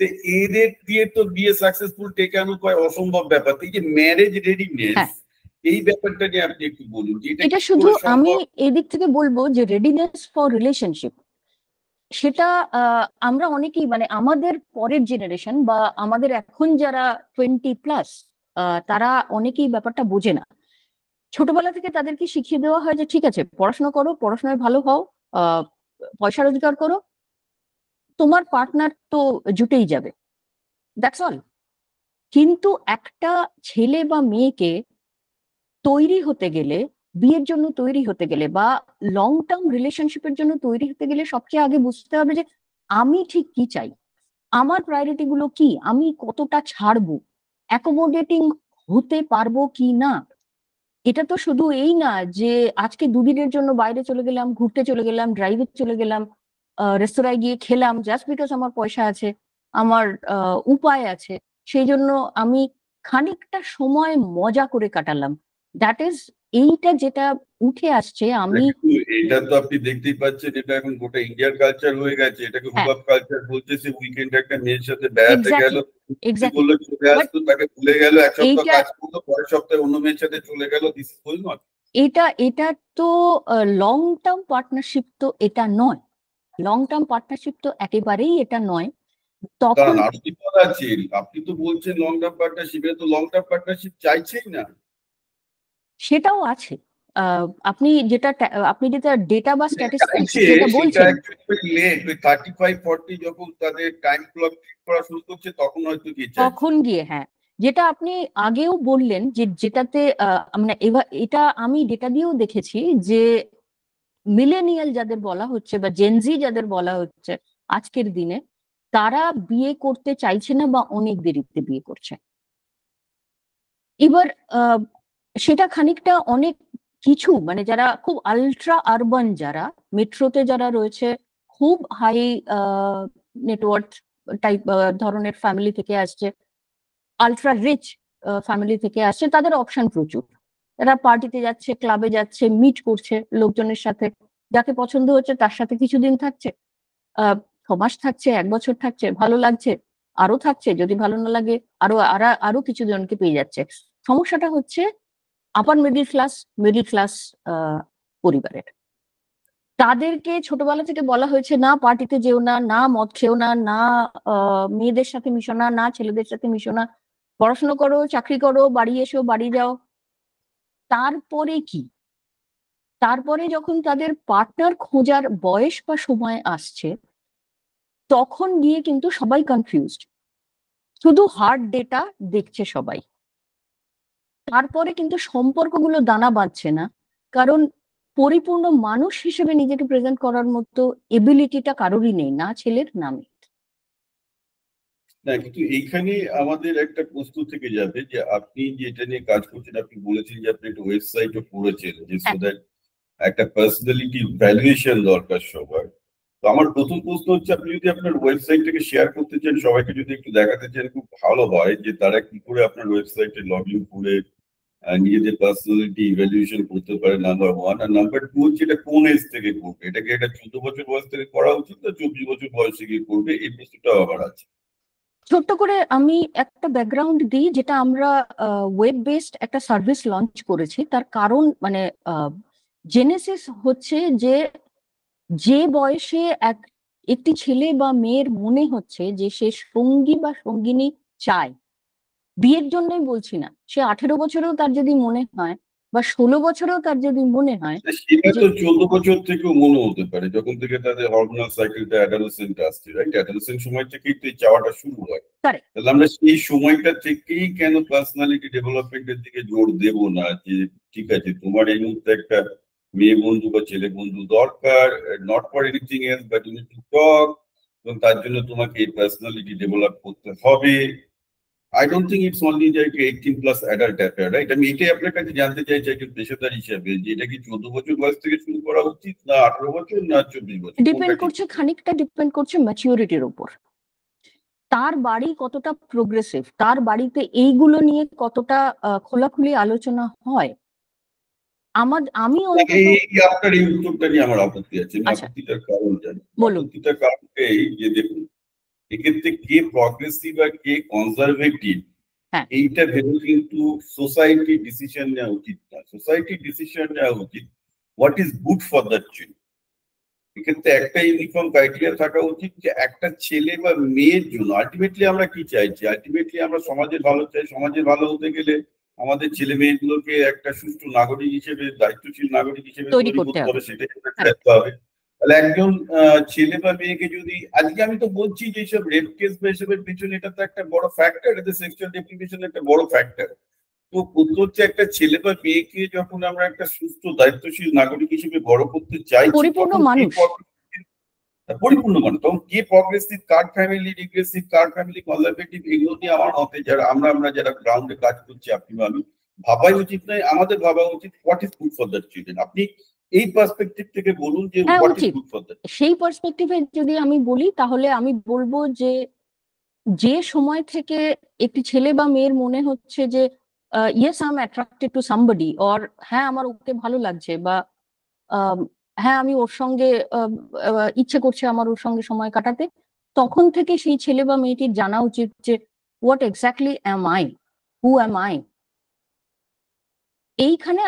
তো এদের দিয়ে তো বিয়ে সাকসেসফুল টেকানো কয় অসম্ভব ব্যাপার। তো এই যে ম্যারেজ রেডিনেস, হ্যাঁ, এই ব্যাপারটা নিয়ে আপনি একটু বলুন যে এটা এটা কি শুধু করে আমি সম্ভব। এদিক থেকে বলবো যে রেডিনেস ফর রিলেশনশিপ, সেটা আমরা অনেকেই, মানে আমাদের পরের জেনারেশন বা আমাদের এখন যারা 20+, তারা অনেকেই ব্যাপারটা বোঝে না। ছোটবেলা থেকে তাদেরকে শিখিয়ে দেওয়া হয় যে ঠিক আছে, পড়াশোনা করো, পড়াশোনায় ভালো হও, আহ পয়সা রোজগার করো, তোমার পার্টনার তো জুটেই যাবে, দ্যাটস অল। কিন্তু একটা ছেলে বা মেয়েকে তৈরি হতে গেলে, বিয়ের জন্য তৈরি হতে গেলে বা লং টার্ম রিলেশনশিপের জন্য তৈরি হতে গেলে সবচেয়ে আগে বুঝতে হবে যে আমি ঠিক কি চাই, আমার প্রায়োরিটি গুলো কি, আমি কতটা ছাড়বো, অ্যাকোমোডেটিং হতে পারবো কি না। এটা তো শুধু এই না যে আজকে দুদিনের জন্য বাইরে চলে গেলাম, ঘুরতে চলে গেলাম, ড্রাইভে চলে গেলাম, রেস্তোরাঁয় গিয়ে খেলাম জাস্ট বিকজ আমার পয়সা আছে, আমার উপায় আছে, সেই জন্য আমি খানিকটা সময় মজা করে কাটালাম। দ্যাট ইজ, এইটা যেটা উঠে আসছে আমি। কিন্তু এটা তো আপনি দেখতেই পাচ্ছেন, এটা এখন গোটা ইন্ডিয়ার কালচার হয়ে গেছে। এটাকে হ্যাঁ, হুবাব কালচার বলছে। সে উইকেন্ড একটা মেয়ের সাথে বেড়াতে গেল, এক্স্যাক্টলি, এক্স্যাক্টলি। বললো চলে বাট আসতো, তাকে ভুলে গেল, এক সপ্তাহ এইটা কাজ করলো, পরের সপ্তাহে অন্য মেয়ের সাথে চলে গেল। This is going on. এটা এটা তো লং টার্ম পার্টনারশিপ তো এটা নয়, লং টার্ম পার্টনারশিপ তো একেবারেই এটা নয়। তখন কারণ আরো বিপদ আছে। আপনি তো বলছেন লং টার্ম পার্টনারশিপ, এটা তো লং টার্ম পার্টনারশিপ চাইছেই না। সেটাও আছে। আপনি যেটা ডেটা বা স্ট্যাটিস্টিক্স চাইছে, যেটা সেটা বলছেন, অ্যাকচুয়ালি লেট। ওই 35-40 যখন তাদের টাইম ক্লক ঠিক করা শুরু করছে, তখন হয়তো কি চাইছে। তখন গিয়ে হ্যাঁ, যেটা আপনি আগেও বললেন যে যেটাতে মানে এবার এটা আমি ডেটা দিয়েও দেখেছি যে মিলেনিয়াল যাদের বলা হচ্ছে বা জেনজি যাদের বলা হচ্ছে আজকের দিনে, তারা বিয়ে করতে চাইছে না বা অনেক দেরিতে বিয়ে করছে। এবার আহ, সেটা খানিকটা অনেক কিছু, মানে যারা খুব আলট্রা আরবান, যারা মেট্রোতে যারা রয়েছে, খুব হাই নেটওয়ার্থ টাইপ ধরনের ফ্যামিলি থেকে আসছে, আলট্রা রিচ ফ্যামিলি থেকে আসছে, তাদের অপশন প্রচুর। তারা পার্টিতে যাচ্ছে, ক্লাবে যাচ্ছে, মিট করছে লোকজনের সাথে, যাকে পছন্দ হচ্ছে তার সাথে কিছুদিন থাকছে, আহ 6 মাস থাকছে, 1 বছর থাকছে, ভালো লাগছে, আরো থাকছে, যদি ভালো না লাগে আরো আরো কিছু জনকে পেয়ে যাচ্ছে। সমস্যাটা হচ্ছে আপার মিডিল ক্লাস পরিবারের, তাদেরকে ছোটবেলা থেকে বলা হয়েছে না পার্টিতে যেও না, না মদ খেও না, না মেয়েদের সাথে মিশো না, না ছেলেদের সাথে মিশো না, পড়াশোনা করো, চাকরি করো, বাড়ি এসো, বাড়ি যাও। তারপরে কি, তারপরে যখন তাদের পার্টনার খোঁজার বয়স বা সময় আসছে, তখন গিয়ে কিন্তু সবাই কনফিউজড, শুধু হার্ড ডেটা দেখছে সবাই। তারপরে কিন্তু সম্পর্কগুলো দানা বাঁধছে না, কারণ পরিপূর্ণ মানুষ হিসেবে নিজেকে প্রেজেন্ট করার মতো এবিলিটিটা কারোরই নেই, না ছেলের না মেয়ের। না, কিন্তু এইখানে আমাদের একটা প্রশ্ন থেকে যাবে যে আপনি যেটা নিয়ে কাজ করছেন, আপনি বলেছেন যে আপনি একটা ওয়েবসাইটও করেছেন যে সো দ্যাট একটা পার্সোনালিটি ভ্যালুয়েশন দরকার সবার। তো আমার প্রথম প্রশ্ন হচ্ছে, আপনি যদি আপনার ওয়েবসাইটটাকে শেয়ার করতে চান, সবাইকে যদি একটু দেখাতে চান, খুব ভালো হয় যে তারা কি করে আপনার ওয়েবসাইটে লগ ইন করে নিজেদের পার্সোনালিটি ইভ্যালুয়েশন করতে পারে, নাম্বার ওয়ান। আর নাম্বার টু হচ্ছে এটা কোন এজ থেকে করবে, এটাকে এটা 14 বছর বয়স থেকে করা উচিত না 24 বছর বয়স থেকে করবে, এই প্রশ্নটাও আবার আছে। ছোট্ট করে আমি একটা ব্যাকগ্রাউন্ড দিই, যেটা আমরা ওয়েব বেসড একটা সার্ভিস লঞ্চ করেছি। তার কারণ মানে জেনেসিস হচ্ছে যে বয়সে একটি ছেলে বা মেয়ের মনে হচ্ছে যে সে সঙ্গী বা সঙ্গিনী চায়, বিয়ের জন্যই বলছি না, সে 18 বছরেও তার যদি মনে হয় বা 16 বছরেও তার যদি মনে হয় সেটা যে তো 14 বছর থেকেও মনে হতে পারে, যখন থেকে তাদের হরমোনাল সাইকেলটা অ্যাডোলেসেন্ট আসছে, রাইট? অ্যাডোলেসেন্ট সময় থেকেই তো এই চাওয়াটা শুরু হয়। Correct. তাহলে আমরা সেই সময়টা থেকেই কেন পার্সোনালিটি ডেভেলপমেন্টের দিকে জোর দেব না, যে ঠিক আছে তোমার এই মুহূর্তে একটা মেয়ে বন্ধু বা ছেলে বন্ধু দরকার, not for anything else but you need to talk, এবং তার জন্য তোমাকে এই পার্সোনালিটি ডেভেলপ করতে হবে। I don't think it's only যে 18+ অ্যাডাল্ট অ্যাফেয়ার, রাইট? আমি এটাই আপনার কাছে জানতে চাইছি একজন পেশাদার হিসেবে, যে এটা কি 14 বছর বয়স থেকে শুরু করা উচিত, না 18 বছর, না 24 বছর? ডিপেন্ড করছে, খানিকটা ডিপেন্ড করছে ম্যাচিউরিটির উপর। তার বাড়ি কতটা প্রোগ্রেসিভ, তার বাড়িতে এইগুলো নিয়ে কতটা খোলাখুলি আলোচনা হয়। আমি অন্তত আপনার এই উত্তরটা নিয়ে আমার আপত্তি আছে। আমি আচ্ছা আপত্তিটার কারণ জানি। বলুন। আপত্তিটার কারণ এই যে দেখুন, এক্ষেত্রে কে প্রগ্রেসিভ আর কে কনজারভেটিভ হ্যাঁ এইটা ভেবে কিন্তু সোসাইটি ডিসিশন নেওয়া উচিত না। সোসাইটি ডিসিশন নেওয়া উচিত what is good for the child. এক্ষেত্রে একটা ইউনিফর্ম ক্রাইটেরিয়া থাকা উচিত যে একটা ছেলে বা মেয়ের জন্য আলটিমেটলি আমরা কি চাইছি। আলটিমেটলি আমরা সমাজের ভালো চাই। সমাজের ভালো হতে গেলে আমাদের ছেলে মেয়েগুলোকে একটা সুষ্ঠু নাগরিক হিসেবে, দায়িত্বশীল নাগরিক হিসেবে তৈরি তৈরি করতে করতে হবে। হবে, সেটাই করতে হবে। তাহলে একজন ছেলে বা মেয়েকে যদি, আজকে আমি তো বলছি যে এইসব রেপ কেস বা এসবের পিছনে এটা তো একটা বড় ফ্যাক্টর, এটা সেক্সুয়াল ডেপ্রিভেশন একটা বড় ফ্যাক্টর। তো প্রশ্ন হচ্ছে, একটা ছেলে বা মেয়েকে যখন আমরা একটা সুস্থ দায়িত্বশীল নাগরিক হিসেবে বড় করতে চাইছি, পরিপূর্ণ তখন মানুষ, পরিপূর্ণ মানে তখন কে প্রগ্রেসিভ, কার ফ্যামিলি রিগ্রেসিভ, কার ফ্যামিলি কনজারভেটিভ, এগুলো নিয়ে আমার মতে যারা আমরা যারা গ্রাউন্ডে কাজ করছি, আপনি বা আমি, ভাবাই উচিত নয়। আমাদের ভাবা উচিত what is good for the children. আপনি এই পার্সপেক্টিভ থেকে বলুন যে হ্যাঁ হোয়াট ইজ উচিত। Good for the. সেই পার্সপেক্টিভে যদি আমি বলি, তাহলে আমি বলবো যে সময় থেকে একটি ছেলে বা মেয়ের মনে হচ্ছে যে yes I am attracted to somebody, or হ্যাঁ আমার ওকে ভালো লাগছে, বা হ্যাঁ আমি ওর সঙ্গে ইচ্ছে করছে আমার ওর সঙ্গে সময় কাটাতে, তখন থেকে সেই ছেলে বা মেয়েটির জানা উচিত যে what exactly am I, who am I. এইখানে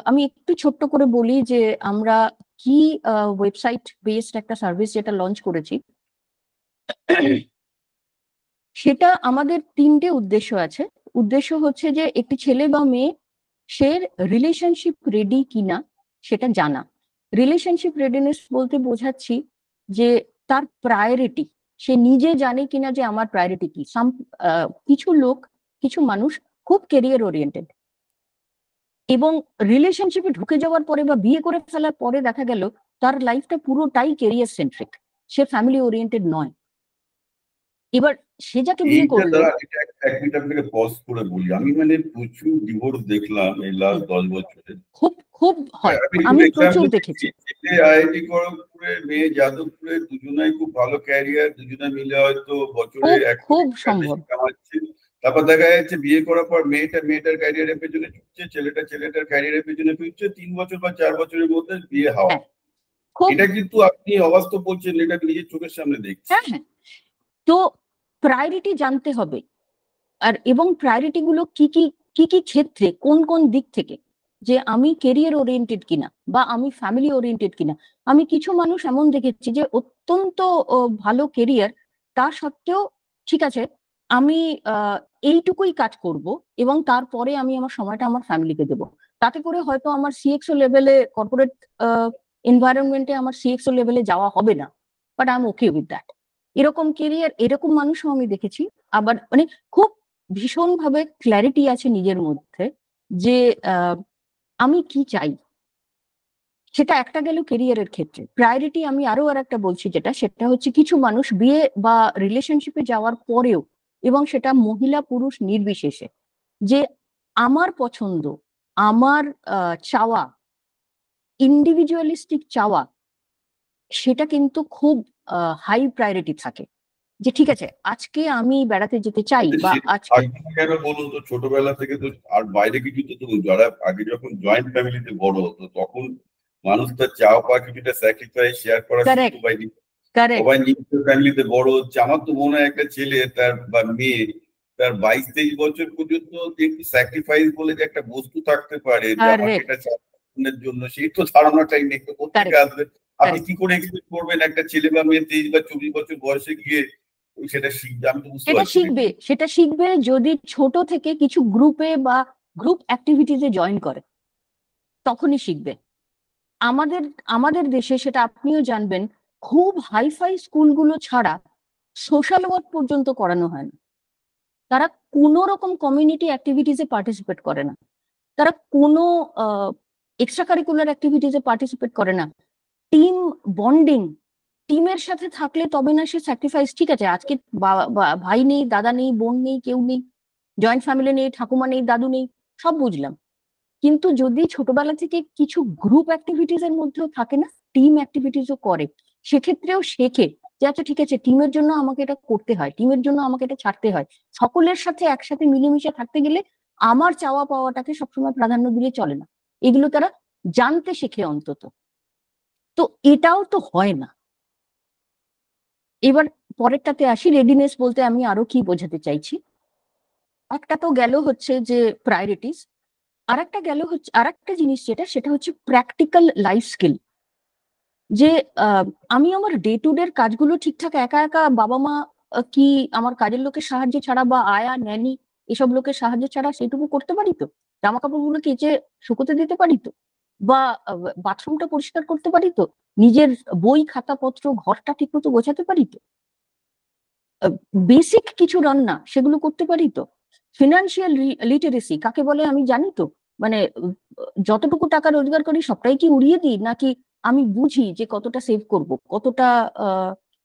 আমি একটু ছোট্ট করে বলি যে আমরা কি ওয়েবসাইট বেসড একটা সার্ভিস যেটা লঞ্চ করেছি, সেটা আমাদের 3টে উদ্দেশ্য আছে। উদ্দেশ্য হচ্ছে যে একটি ছেলে বা মেয়ে সে রিলেশনশিপ রেডি কিনা সেটা জানা। রিলেশনশিপ রেডিনেস বলতে বোঝাচ্ছি যে তার প্রায়োরিটি, সে নিজে জানে কিনা যে আমার প্রায়োরিটি কি। কিছু মানুষ খুব কেরিয়ার ওরিয়েন্টেড, এবং রিলেশনশিপে ঢুকে যাওয়ার পরে বা বিয়ে করে ফেলার পরে দেখা গেল তার লাইফটা পুরোটাই কেরিয়ার সেন্ট্রিক, সে ফ্যামিলি ওরিয়েন্টেড নয়। এবার সে যাকে বিয়ে এইটা করলো, দ্বারা এক মিনিট আপনাকে পজ করে বলি, আমি মানে প্রচুর ডিভোর্স দেখলাম এই লাস্ট 10 বছরে। খুব খুব হয়, আমি প্রচুর দেখেছি। ছেলে আইআইটি খড়গপুরে, মেয়ে যাদবপুরে, দুজনাই খুব ভালো ক্যারিয়ার, দুজনে মিলে হয়তো বছরে খুব 1 খুব কোটি সম্ভব। কামাচ্ছে। তারপর দেখা যাচ্ছে বিয়ে করার পর মেয়েটার ক্যারিয়ারের পেছনে ছুটছে, ছেলেটার ক্যারিয়ারের পেছনে ছুটছে, 3 বছর বা 4 বছরের মধ্যে বিয়ে হওয়া। হ্যাঁ খুব, এটা কিন্তু আপনি অবাস্তব বলছেন, এটা আমি নিজের চোখের সামনে দেখছি। হ্যাঁ হ্যাঁ। তো প্রায়োরিটি জানতে হবে, এবং প্রায়োরিটি গুলো কি কি কি কি ক্ষেত্রে, কোন কোন দিক থেকে, যে আমি কেরিয়ার ওরিয়েন্টেড কিনা বা আমি ফ্যামিলি ওরিয়েন্টেড কিনা। আমি কিছু মানুষ এমন দেখেছি যে অত্যন্ত ভালো কেরিয়ার, তা সত্ত্বেও ঠিক আছে আমি এইটুকুই কাজ করব এবং তারপরে আমি আমার সময়টা আমার ফ্যামিলিকে দেবো। তাতে করে হয়তো আমার সিএক্সও লেভেলে, কর্পোরেট এনভায়রনমেন্টে আমার সিএক্সও লেভেলে যাওয়া হবে না, but I am okay with that. এরকম কেরিয়ার, এরকম মানুষও আমি দেখেছি। আবার মানে খুব ভীষণভাবে ক্ল্যারিটি আছে নিজের মধ্যে যে আমি কি চাই। সেটা একটা গেল কেরিয়ারের ক্ষেত্রে। প্রায়োরিটি আমি আরো একটা বলছি, সেটা হচ্ছে কিছু মানুষ বিয়ে বা রিলেশনশিপে যাওয়ার পরেও, এবং সেটা মহিলা পুরুষ নির্বিশেষে, যে আমার পছন্দ, আমার চাওয়া, ইন্ডিভিজুয়ালিস্টিক চাওয়া, সেটা কিন্তু খুব হাই প্রায়োরিটি থাকে। যে ঠিক আছে, আজকে আমি বেড়াতে যেতে চাই, বা আজকে কেন বলুন তো, ছোটবেলা থেকে তো আর বাইরে কিছু তো যারা আগে যখন জয়েন্ট ফ্যামিলিতে বড় হতো তখন মানুষ তার চাওয়া পাওয়া কিছুটা স্যাক্রিফাইস শেয়ার করা শিখতো। সবাই নিউক্লিয়ার ফ্যামিলিতে বড় হচ্ছে। আমার তো মনে হয় একটা ছেলে তার বা মেয়ে তার 22-23 বছর পর্যন্ত একটু স্যাক্রিফাইস বলে যে একটা বস্তু থাকতে পারে যে আমাকে এটা চাওয়ার জন্য, সেই তো ধারণাটাই নেই। তো কোথেকে আসবে? আপনি কি করে এক্সপেক্ট করবেন একটা ছেলে বা মেয়ে 23 বা 24 বছর বয়সে গিয়ে সেটা শিখবে? আমি তো বুঝতে পারছি না। সেটা শিখবে যদি ছোট থেকে কিছু গ্রুপে বা গ্রুপ অ্যাক্টিভিটিসে জয়েন করে, তখনই শিখবে। আমাদের আমাদের দেশে, সেটা আপনিও জানবেন, খুব হাইফাই স্কুলগুলো ছাড়া সোশ্যাল ওয়ার্ক পর্যন্ত করানো হয় না। তারা কোনো রকম কমিউনিটি অ্যাক্টিভিটিসে পার্টিসিপেট করে না, তারা কোনো এক্সট্রা কারিকুলার অ্যাক্টিভিটিসে পার্টিসিপেট করে না। টিম বন্ডিং, টিমের সাথে থাকলে তবে না সে স্যাক্রিফাইস। ঠিক আছে, আজকে ভাই নেই, দাদা নেই, বোন নেই, কেউ নেই, জয়েন্ট ফ্যামিলি নেই, ঠাকুমা নেই, দাদু নেই, সব বুঝলাম, কিন্তু যদি ছোটবেলা থেকে কিছু গ্রুপ অ্যাক্টিভিটিস এর মধ্যেও থাকে না, টিম অ্যাক্টিভিটিসও করে, সেক্ষেত্রেও শেখে যে আচ্ছা ঠিক আছে, টিমের জন্য আমাকে এটা করতে হয়, টিমের জন্য আমাকে এটা ছাড়তে হয়। সকলের সাথে একসাথে মিলেমিশে থাকতে গেলে আমার চাওয়া পাওয়াটাকে সবসময় প্রাধান্য দিলে চলে না। এগুলো তারা জানতে শেখে অন্তত। তো এটাও তো হয় না। এবার পরেরটাতে আসি, রেডিনেস বলতে আমি আরো কি বোঝাতে চাইছি। একটা তো গেল হচ্ছে যে প্রায়োরিটিস, আর একটা জিনিস সেটা হচ্ছে প্র্যাকটিক্যাল লাইফ স্কিল। যে আমি আমার ডে টু ডে কাজগুলো ঠিকঠাক একা একা, বাবা মা কি আমার কাজের লোকের সাহায্য ছাড়া, বা আয়া ন্যানি এসব লোকের সাহায্য ছাড়া সেটুকু করতে পারি তো? জামা কাপড়গুলো কেচে শুকোতে দিতে পারি তো? বা বাথরুমটা পরিষ্কার করতে পারি তো? নিজের বই খাতাপত্র ঘরটা ঠিক মতো গোছাতে পারি তো? বেসিক কিছু রান্না সেগুলো করতে পারি তো? ফিনান্সিয়াল লিটারেসি কাকে বলে আমি জানি তো? মানে যতটুকু টাকা রোজগার করি সবটাই কি উড়িয়ে দিই, নাকি আমি বুঝি যে কতটা সেভ করব, কতটা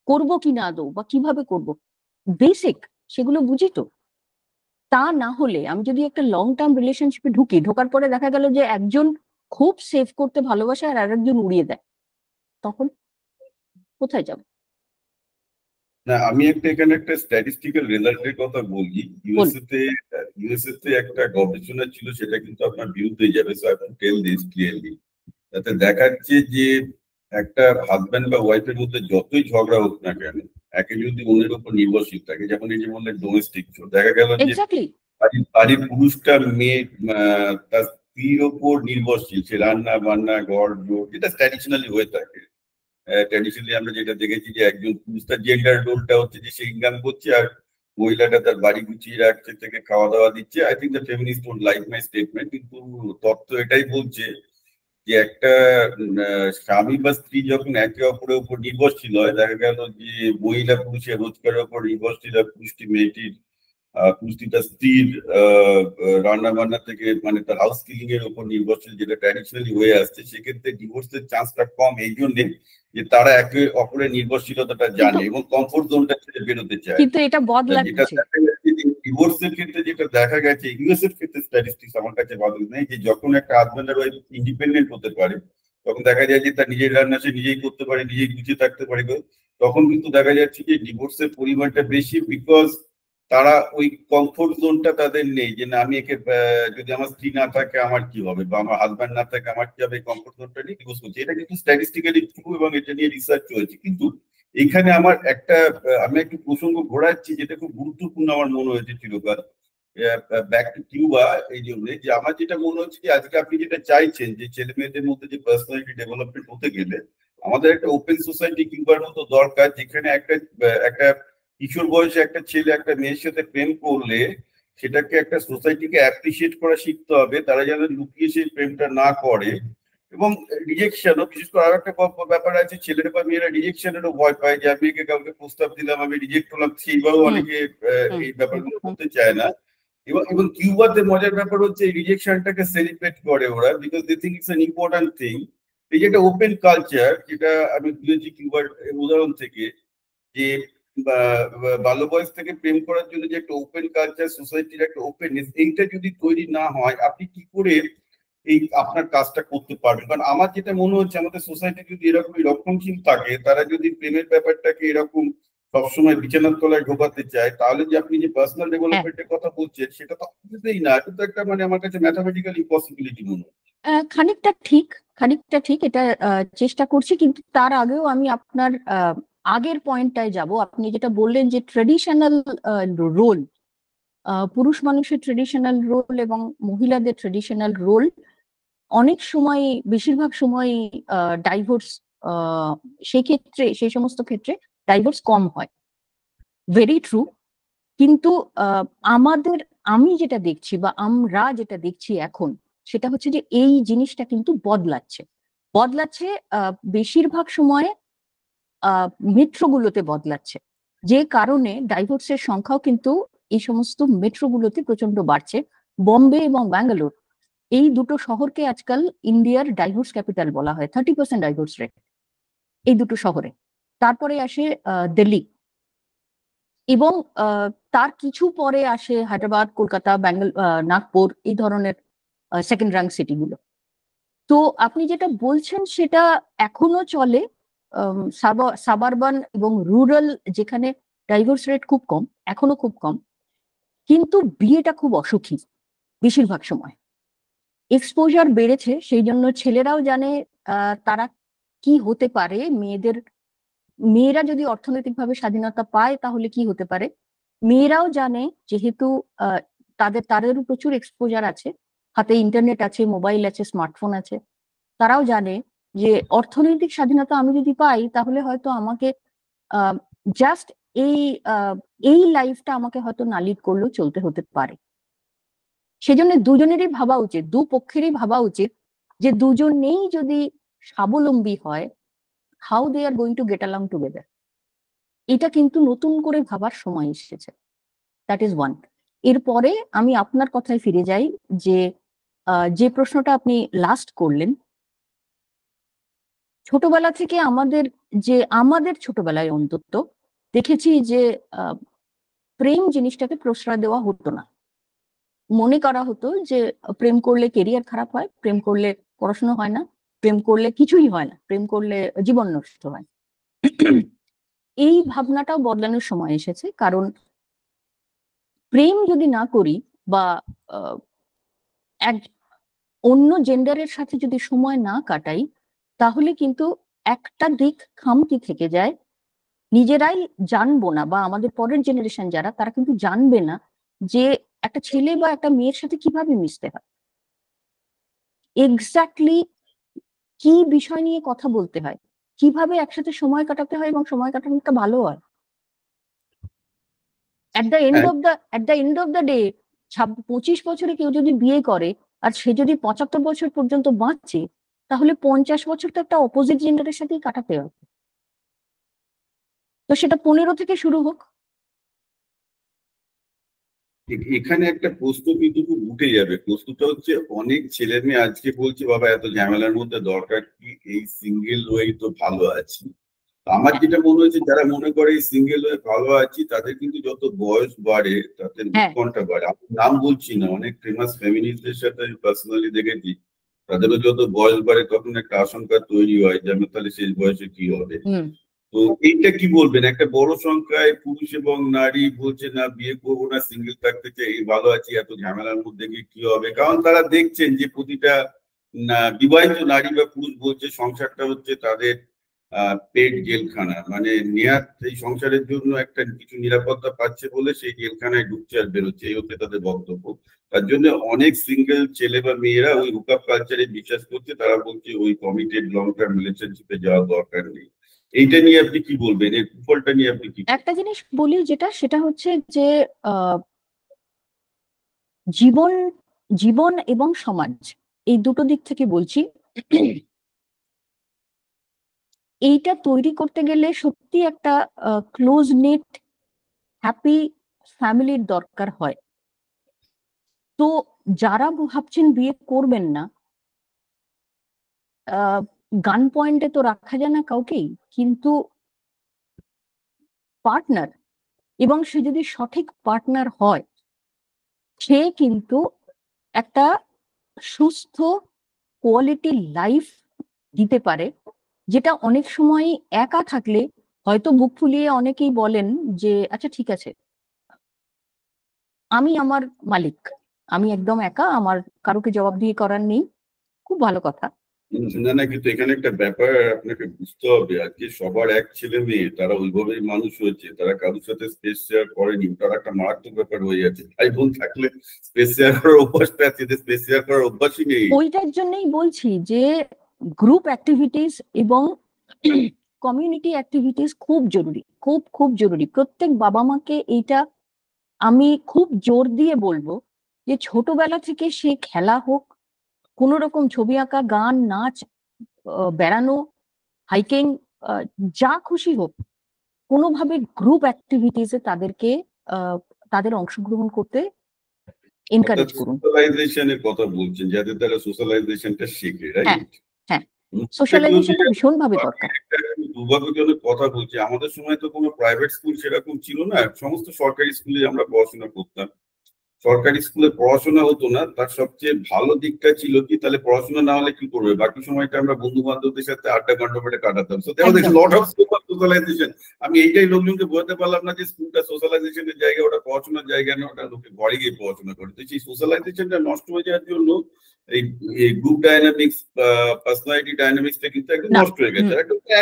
করব কি না আদৌ, বা কিভাবে করব? বেসিক সেগুলো বুঝি তো? তা না হলে আমি যদি একটা লং টার্ম রিলেশনশিপে ঢোকার পরে দেখা গেল যে একজন খুব সেভ করতে ভালোবাসে আর আরেকজন উড়িয়ে দেয়, তখন কোথায় যাব? না, আমি এখানে একটা স্ট্যাটিস্টিক্যাল রেজাল্টের কথা বলি। ইউএসএ তে একটা গবেষণা ছিল, সেটা কিন্তু আপনার বিরুদ্ধে যাবে, so I can tell this clearly. তাতে দেখাচ্ছে যে একটা হাজব্যান্ড বা ওয়াইফের মধ্যে যতই ঝগড়া হোক না কেন, একে যদি অন্যের উপর নির্ভরশীল থাকে, যেমন এই যে বললেন ডোমেস্টিক, দেখা গেল যে বাড়ির পুরুষটা মেয়ে তার স্ত্রীর ওপর নির্ভরশীল, সে রান্না বান্না ঘর জোর, যেটা ট্র্যাডিশনালি হয়ে থাকে। ট্র্যাডিশনালি আমরা যেটা দেখেছি যে একজন পুরুষ, তার জেন্ডার রোলটা হচ্ছে যে সে ইনকাম করছে আর মহিলাটা তার বাড়ি গুছিয়ে রাখছে, থেকে খাওয়া দাওয়া দিচ্ছে। I think the feminist don't like my statement, কিন্তু তত্ত্ব এটাই বলছে যে একটা স্বামী বা স্ত্রী যখন একে অপরের উপর নির্ভরশীল হয়, দেখা গেল যে মহিলা পুরুষের রোজগারের উপর নির্ভরশীল হয়, পুরুষটি মেয়েটির পুরুষটি তার স্ত্রীর রান্না বান্না থেকে, মানে তার হাউস কিলিং এর উপর নির্ভরশীল, যেটা ট্র্যাডিশনালি হয়ে আসছে, সেক্ষেত্রে ডিভোর্সের চান্সটা কম এই জন্যে যে তারা একে অপরের নির্ভরশীলতাটা জানে এবং কমফোর্ট জোনটা ছেড়ে বেরোতে চায়। কিন্তু এটা বদলাচ্ছে। ডিভোর্সের ক্ষেত্রে যেটা দেখা গেছে, ইউএস এর ক্ষেত্রে স্ট্যাটিস্টিক্স আমার কাছে বদল নেই, যে যখন একটা হাজব্যান্ড আর ওয়াইফ ইন্ডিপেন্ডেন্ট হতে পারে, তখন দেখা যায় যে তার নিজের রান্না সে নিজেই করতে পারে, নিজেই গুছিয়ে থাকতে পারে, তখন কিন্তু দেখা যাচ্ছে যে ডিভোর্সের পরিমাণটা বেশি। বিকজ তারা ওই কমফোর্ট জোনটা তাদের নেই, যে না আমি একে যদি আমার স্ত্রী না থাকে আমার কি হবে, বা আমার হাজব্যান্ড না থাকে আমার কি হবে, কমফোর্ট জোনটা নিয়ে ডিভোর্স করছে। এটা কিন্তু স্ট্যাটিস্টিক্যালি ট্রু এবং এটা নিয়ে রিসার্চ হয়েছে। কিন্তু এখানে আমার আমি একটু প্রসঙ্গ ঘোরাচ্ছি, যেটা খুব গুরুত্বপূর্ণ আমার মনে হয়েছে চিরকাল, ব্যাক টু কিউবা, এই জন্য যে আমার যেটা মনে হচ্ছে যে আজকে আপনি যেটা চাইছেন যে ছেলে মেয়েদের মধ্যে যে পার্সোনালিটি ডেভেলপমেন্ট হতে গেলে আমাদের একটা ওপেন সোসাইটি কিউবার মতো দরকার, যেখানে একটা কিশোর বয়সে একটা ছেলে একটা মেয়ের সাথে প্রেম করলে সেটাকে একটা সোসাইটিকে অ্যাপ্রিসিয়েট করা শিখতে হবে, তারা যেন লুকিয়ে সেই প্রেমটা না করে। এবং রিজেকশনও, বিশেষ করে আরো একটা ব্যাপার আছে, ছেলেরা বা মেয়েরা রিজেকশনেরও ভয় পায়, যে আমি কাউকে প্রস্তাব দিলাম, আমি রিজেক্ট হলাম, সেইভাবে অনেকে এই ব্যাপারগুলো করতে চায় না। এবং কিউবাতে মজার ব্যাপার হচ্ছে এই রিজেকশনটাকে সেলিব্রেট করে ওরা, because they think it's an important thing. এই যে একটা ওপেন কালচার, যেটা আমি বুঝেছি কিউবার উদাহরণ থেকে, যে বাল্য বয়স থেকে প্রেম করার জন্য যে একটা ওপেন কালচার, সোসাইটির একটা ওপেননেস, এইটা যদি তৈরি না হয় আপনি কি করে এই আপনার কাজটা করতে পারবেন? কারণ আমার যেটা মনে হচ্ছে, আমাদের সোসাইটি যদি এরকমই রক্ষণশীল থাকে, তারা যদি প্রেমের ব্যাপারটাকে এরকম সবসময় বিছানার তলায় ঢোকাতে চায়, তাহলে যে আপনি যে পার্সোনাল ডেভেলপমেন্টের কথা বলছেন, সেটা তো আসলেই না, এটা তো একটা মানে আমার কাছে ম্যাথামেটিক্যাল ইম্পসিবিলিটি মনে হয়। খানিকটা ঠিক, খানিকটা ঠিক, এটা চেষ্টা করছি, কিন্তু তার আগেও আমি আপনার আগের পয়েন্টটায় যাব। আপনি যেটা বললেন যে ট্রেডিশনাল রোল, পুরুষ মানুষের ট্রেডিশনাল রোল এবং মহিলাদের ট্রেডিশনাল রোল অনেক সময়, বেশিরভাগ সময় ডাইভোর্স, সেই ক্ষেত্রে, সেই সমস্ত ক্ষেত্রে ডাইভোর্স কম হয়, ভেরি ট্রু। কিন্তু আমাদের, আমি যেটা দেখছি বা আমরা যেটা দেখছি এখন, সেটা হচ্ছে যে এই জিনিসটা কিন্তু বদলাচ্ছে, বদলাচ্ছে বেশিরভাগ সময় মেট্রোগুলোতে বদলাচ্ছে, যে কারণে ডাইভোর্সের সংখ্যাও কিন্তু এই সমস্ত মেট্রোগুলোতে প্রচন্ড বাড়ছে। বম্বে এবং ব্যাঙ্গালোর, এই দুটো শহরকে আজকাল ইন্ডিয়ার ডাইভোর্স ক্যাপিটাল বলা হয়, 30% ডাইভোর্স রেট এই দুটো শহরে। তারপরে আসে দিল্লি, এবং তার কিছু পরে আসে হায়দ্রাবাদ, কলকাতা, নাগপুর, এই ধরনের সেকেন্ড র্যাঙ্ক সিটিগুলো। তো আপনি যেটা বলছেন সেটা এখনো চলে, সাবারবান এবং রুরাল, যেখানে ডাইভোর্স রেট খুব কম, এখনো খুব কম, কিন্তু বিয়েটা খুব অসুখী বেশিরভাগ সময়। এক্সপোজার বেড়েছে, সেই জন্য ছেলেরাও জানে তারা কি হতে পারে, মেয়েরা যদি অর্থনৈতিকভাবে স্বাধীনতা পায় তাহলে কি হতে পারে। মেয়েরাও জানে, যেহেতু তাদেরও প্রচুর এক্সপোজার আছে, হাতে ইন্টারনেট আছে, মোবাইল আছে, স্মার্টফোন আছে, তারাও জানে যে অর্থনৈতিক স্বাধীনতা আমি যদি পাই তাহলে হয়তো আমাকে জাস্ট এই এই লাইফটা আমাকে হয়তো নালিট করলেও চলতে হতে পারে। সেজন্য দুজনেরই ভাবা উচিত, দুপক্ষেরই ভাবা উচিত, যে দুজনেই যদি স্বাবলম্বী হয়, how they are going to get along together. এটা কিন্তু নতুন করে ভাবার সময় এসেছে, দ্যাট ইজ ওয়ান। এরপরে আমি আপনার কথায় ফিরে যাই, যে যে প্রশ্নটা আপনি লাস্ট করলেন, ছোটবেলা থেকে আমাদের ছোটবেলায় অন্তত দেখেছি যে প্রেম জিনিসটাকে প্রশ্রয় দেওয়া হতো না। মনে করা হতো যে প্রেম করলে কেরিয়ার খারাপ হয়, প্রেম করলে পড়াশোনা হয় না, প্রেম করলে কিছুই হয় না, প্রেম করলে জীবন নষ্ট হয়। এই ভাবনাটাও বদলানোর সময় এসেছে, কারণ প্রেম যদি না করি বা এক অন্য জেন্ডারের সাথে যদি সময় না কাটাই, তাহলে কিন্তু একটা দিক খামতি থেকে যায়, নিজেরাই জানবো না, বা আমাদের পরের জেনারেশন যারা, তারা কিন্তু জানবে না যে একটা ছেলে বা একটা মেয়ের সাথে কিভাবে মিশতে হয়, এক্স্যাক্টলি কি বিষয় নিয়ে কথা বলতে হয়, কিভাবে একসাথে সময় কাটাতে হয় এবং সময় কাটানোটা ভালো হয়। At the end of the day 25 বছরে কেউ যদি বিয়ে করে আর সে যদি 75 বছর পর্যন্ত বাঁচে, তাহলে 50 বছর তো একটা অপোজিট জেন্ডারের সাথেই কাটাতে হবে। তো সেটা 15 থেকে শুরু হোক। এখানে একটা প্রশ্ন কিন্তু খুব উঠে যাবে। প্রশ্নটা হচ্ছে, অনেক ছেলে মেয়ে আজকে বলছে, বাবা এত ঝামেলার মধ্যে দরকার কি, এই সিঙ্গেল হয়েই তো ভালো আছি। আমার যেটা মনে হয়েছে, যারা মনে করে এই সিঙ্গেল হয়ে ভালো আছি, তাদের কিন্তু যত বয়স বাড়ে তাদের উৎকণ্ঠা বাড়ে। আমি নাম বলছি না, অনেক ফেমাস ফেমিনিস্টদের সাথে আমি পার্সোনালি দেখেছি, তাদেরও যত বয়স বাড়ে তখন একটা আশঙ্কা তৈরি হয় যে আমি তাহলে শেষ বয়সে কি হবে। তো এইটা কি বলবেন, একটা বড় সংখ্যায় পুরুষ এবং নারী বলছে না বিয়ে করবো না, সিঙ্গেল থাকতে চাই, এই ভালো আছি, এত ঝামেলার মধ্যে গিয়ে কি হবে? কারণ তারা দেখছেন যে প্রতিটা বিবাহিত নারী বা পুরুষ বলছে সংসারটা হচ্ছে তাদের পেট জেলখানা, মানে নেহাত এই সংসারের জন্য একটা কিছু নিরাপত্তা পাচ্ছে বলে সেই জেলখানায় ঢুকছে আর বেরোচ্ছে, এই হচ্ছে তাদের বক্তব্য। তার জন্য অনেক সিঙ্গেল ছেলে বা মেয়েরা ওই হুকআপ কালচারে বিশ্বাস করছে, তারা বলছে ওই কমিটেড লং টার্ম রিলেশনশিপে যাওয়ার দরকার নেই। এইটা নিয়ে আপনি কি বলবেন, এর কুফলটা নিয়ে আপনি কি? একটা জিনিস বলি, সেটা হচ্ছে যে জীবন জীবন এবং সমাজ, এই দুটো দিক থেকে বলছি, এইটা তৈরি করতে গেলে সত্যি একটা ক্লোজ নেট হ্যাপি ফ্যামিলির দরকার হয়। তো যারা ভাবছেন বিয়ে করবেন না, গান পয়েন্টে তো রাখা যায় না কাউকেই, কিন্তু পার্টনার, এবং সে যদি সঠিক পার্টনার হয়, সে কিন্তু একটা সুস্থ কোয়ালিটি লাইফ দিতে পারে, যেটা অনেক সময় একা থাকলে হয়তো বুক ফুলিয়ে অনেকেই বলেন যে আচ্ছা ঠিক আছে, আমি আমার মালিক, আমি একদম একা, আমার কারোকে জবাবদিহি করার নেই। খুব ভালো কথা। না না, কিন্তু এখানে একটা ব্যাপার আপনাকে বুঝতে হবে, আজকে সবার এক ছেলে মেয়ে, তারা ওইভাবেই মানুষ হয়েছে, তারা কারোর সাথে স্পেস শেয়ার করেনি, তারা একটা মারাত্মক ব্যাপার হয়ে যাচ্ছে। ভাই বোন থাকলে স্পেস শেয়ার করার অভ্যাসটা আছে, স্পেস শেয়ার করার অভ্যাসই নেই। ওইটার জন্যই বলছি যে গ্রুপ অ্যাক্টিভিটিস এবং কমিউনিটি অ্যাক্টিভিটিস খুব জরুরি, খুব খুব জরুরি। প্রত্যেক বাবা মাকে এইটা আমি খুব জোর দিয়ে বলবো যে ছোটবেলা থেকে সে খেলা হোক, কোনো রকম ছবি আঁকা, গান, নাচ, বেড়ানো, হাইকিং, যা খুশি হোক, কোনোভাবে গ্রুপ অ্যাক্টিভিটিসে তাদেরকে তাদের অংশগ্রহণ করতে এনকারেজ করুন। সোশ্যালাইজেশনের কথা বলছেন, যাদের দ্বারা সোশ্যালাইজেশনটা শেখে, হ্যাঁ রাইট? হ্যাঁ, সোশ্যালাইজেশনটা ভীষণভাবে দরকার। দুর্ভাগ্যজনক কথা বলছি, আমাদের সময় তো কোনো প্রাইভেট স্কুল সেরকম ছিল না, সমস্ত সরকারি স্কুলে আমরা পড়াশোনা করতাম। সরকারি স্কুলে পড়াশোনা হতো না, তার সবচেয়ে ভালো দিকটা ছিল কি, তাহলে পড়াশোনা না হলে কি করবে, বাকি সময়টা আমরা বন্ধু বান্ধবদের সাথে আড্ডা ঘন্টা পেটে কাটাতাম। So there was lot of scope of socialization. আমি এইটাই লোকজনকে বোঝাতে পারলাম না যে স্কুলটা সোশ্যালাইজেশনের জায়গা, ওটা পড়াশোনার জায়গা না, ওটা লোকে ঘরে গিয়ে পড়াশোনা করে। তো সেই সোশ্যালাইজেশনটা নষ্ট হয়ে যাওয়ার জন্য এই গ্রুপ ডাইনামিক্স, পার্সোনালিটি ডাইনামিক্সটা কিন্তু একদম নষ্ট হয়ে গেছে।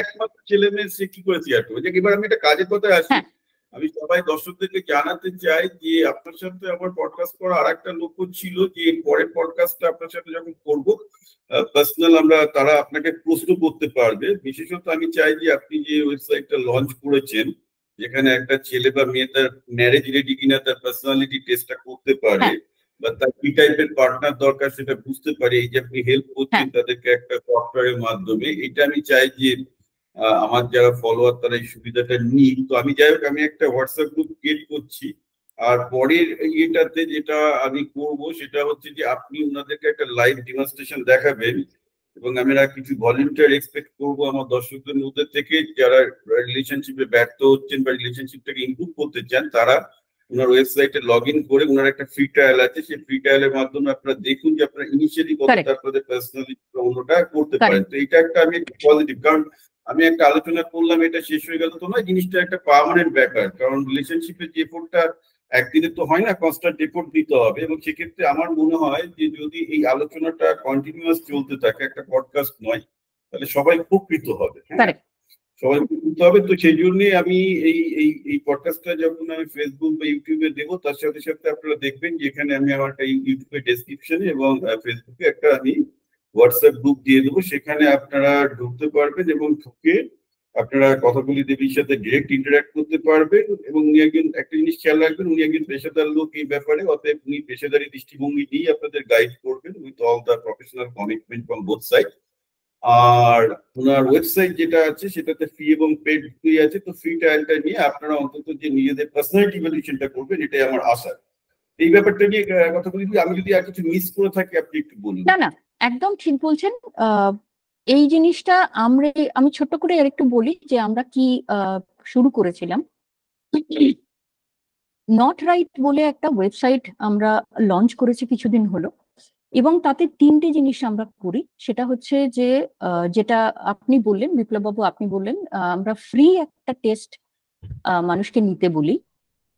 একমাত্র ছেলে মেয়ে সে কি করে শেয়ার করবে? এবার আমি একটা কাজের কথায় আসি। আমি সবাই দর্শকদেরকে জানাতে চাই যে আপনার সাথে আমার পডকাস্ট করা আর একটা লক্ষ্য ছিল যে পরের পডকাস্টটা আপনার সাথে যখন করবো পার্সোনাল, তারা আপনাকে প্রশ্ন করতে পারবে। বিশেষত আমি চাই যে আপনি যে ওয়েবসাইটটা লঞ্চ করেছেন, যেখানে একটা ছেলে বা মেয়ে তার ম্যারেজ রেডি কিনা তার পার্সোনালিটি টেস্টটা করতে পারে, বা তার কি টাইপের পার্টনার দরকার সেটা বুঝতে পারে, এই যে আপনি হেল্প করছেন তাদেরকে একটা সফটওয়্যারের মাধ্যমে, এটা আমি চাই যে আমার যারা ফলোয়ার তারা এই সুবিধাটা নিই। তো আমি যাই হোক, আমি একটা হোয়াটসঅ্যাপ গ্রুপ ক্রিয়েট করছি। আর পরের ইয়েটাতে যেটা আমি করব সেটা হচ্ছে যে আপনি ওনাদেরকে একটা লাইভ ডেমনস্ট্রেশন দেখাবেন, এবং আমরা কিছু ভলেন্টিয়ার এক্সপেক্ট করবো আমার দর্শকদের মধ্যে থেকে, যারা রিলেশনশিপে ব্যর্থ হচ্ছেন বা রিলেশনশিপটাকে ইমপ্রুভ করতে চান, তারা ওনার ওয়েবসাইটে লগ ইন করে, ওনার একটা ফ্রি ট্রায়াল আছে, সেই ফ্রি ট্রায়ালের মাধ্যমে আপনারা দেখুন যে আপনারা ইনিশিয়ালি কতটা আপনাদের পার্সোনালি অন্যটা করতে পারেন। তো এটা একটা আমি পজিটিভ, কারণ আমি একটা আলোচনা করলাম, এটা শেষ হয়ে গেল তো নয়, জিনিসটা একটা পার্মানেন্ট ব্যাপার। কারণ রিলেশনশিপের যে এফোর্টটা একদিনে তো হয় না, কনস্ট্যান্ট এফোর্ট দিতে হবে। এবং সেক্ষেত্রে আমার মনে হয় যে যদি এই আলোচনাটা কন্টিনিউয়াস চলতে থাকে, একটা পডকাস্ট নয়, তাহলে সবাই উপকৃত হবে। হ্যাঁ, সবাই উপকৃত হবে। তো সেই জন্যই আমি এই এই এই পডকাস্টটা যখন আমি ফেসবুক বা ইউটিউবে দেবো, তার সাথে সাথে আপনারা দেখবেন যে এখানে আমি আমার ইউটিউবে ডেসক্রিপশনে এবং ফেসবুকে একটা আমি হোয়াটসঅ্যাপ গ্রুপ দিয়ে দেবো, সেখানে আপনারা ঢুকতে পারবেন এবং ঢুকে আপনারা কথাগুলি দেবীর সাথে ডিরেক্ট ইন্টারাক্ট করতে পারবেন। এবং উনি একজন, একটা জিনিস খেয়াল রাখবেন, উনি একজন পেশাদার লোক এই ব্যাপারে, অতএব উনি পেশাদারি দৃষ্টিভঙ্গি নিয়ে আপনাদের গাইড করবেন with all the professional commitment from both side. আর ওনার ওয়েবসাইট যেটা আছে সেটাতে ফ্রি এবং পেড ফ্রি আছে। তো ফ্রি ট্রায়ালটা নিয়ে আপনারা অন্তত যে নিজেদের পার্সোনালিটি ইভ্যালুয়েশনটা করবেন, এটাই আমার আশা। এই ব্যাপারটা নিয়ে কথা বলি, আমি যদি আর কিছু মিস করে থাকি আপনি একটু বলুন। না না, একদম ঠিক বলছেন। এই জিনিসটা আমি ছোট্ট করে আর একটু বলি যে আমরা কি শুরু করেছিলাম। নট রাইট বলে একটা ওয়েবসাইট আমরা লঞ্চ করেছি কিছুদিন হলো, এবং তাতে 3টে জিনিস আমরা করি। সেটা হচ্ছে যে যেটা আপনি বললেন, বিপ্লব বাবু আপনি বললেন, আমরা ফ্রি একটা টেস্ট মানুষকে নিতে বলি।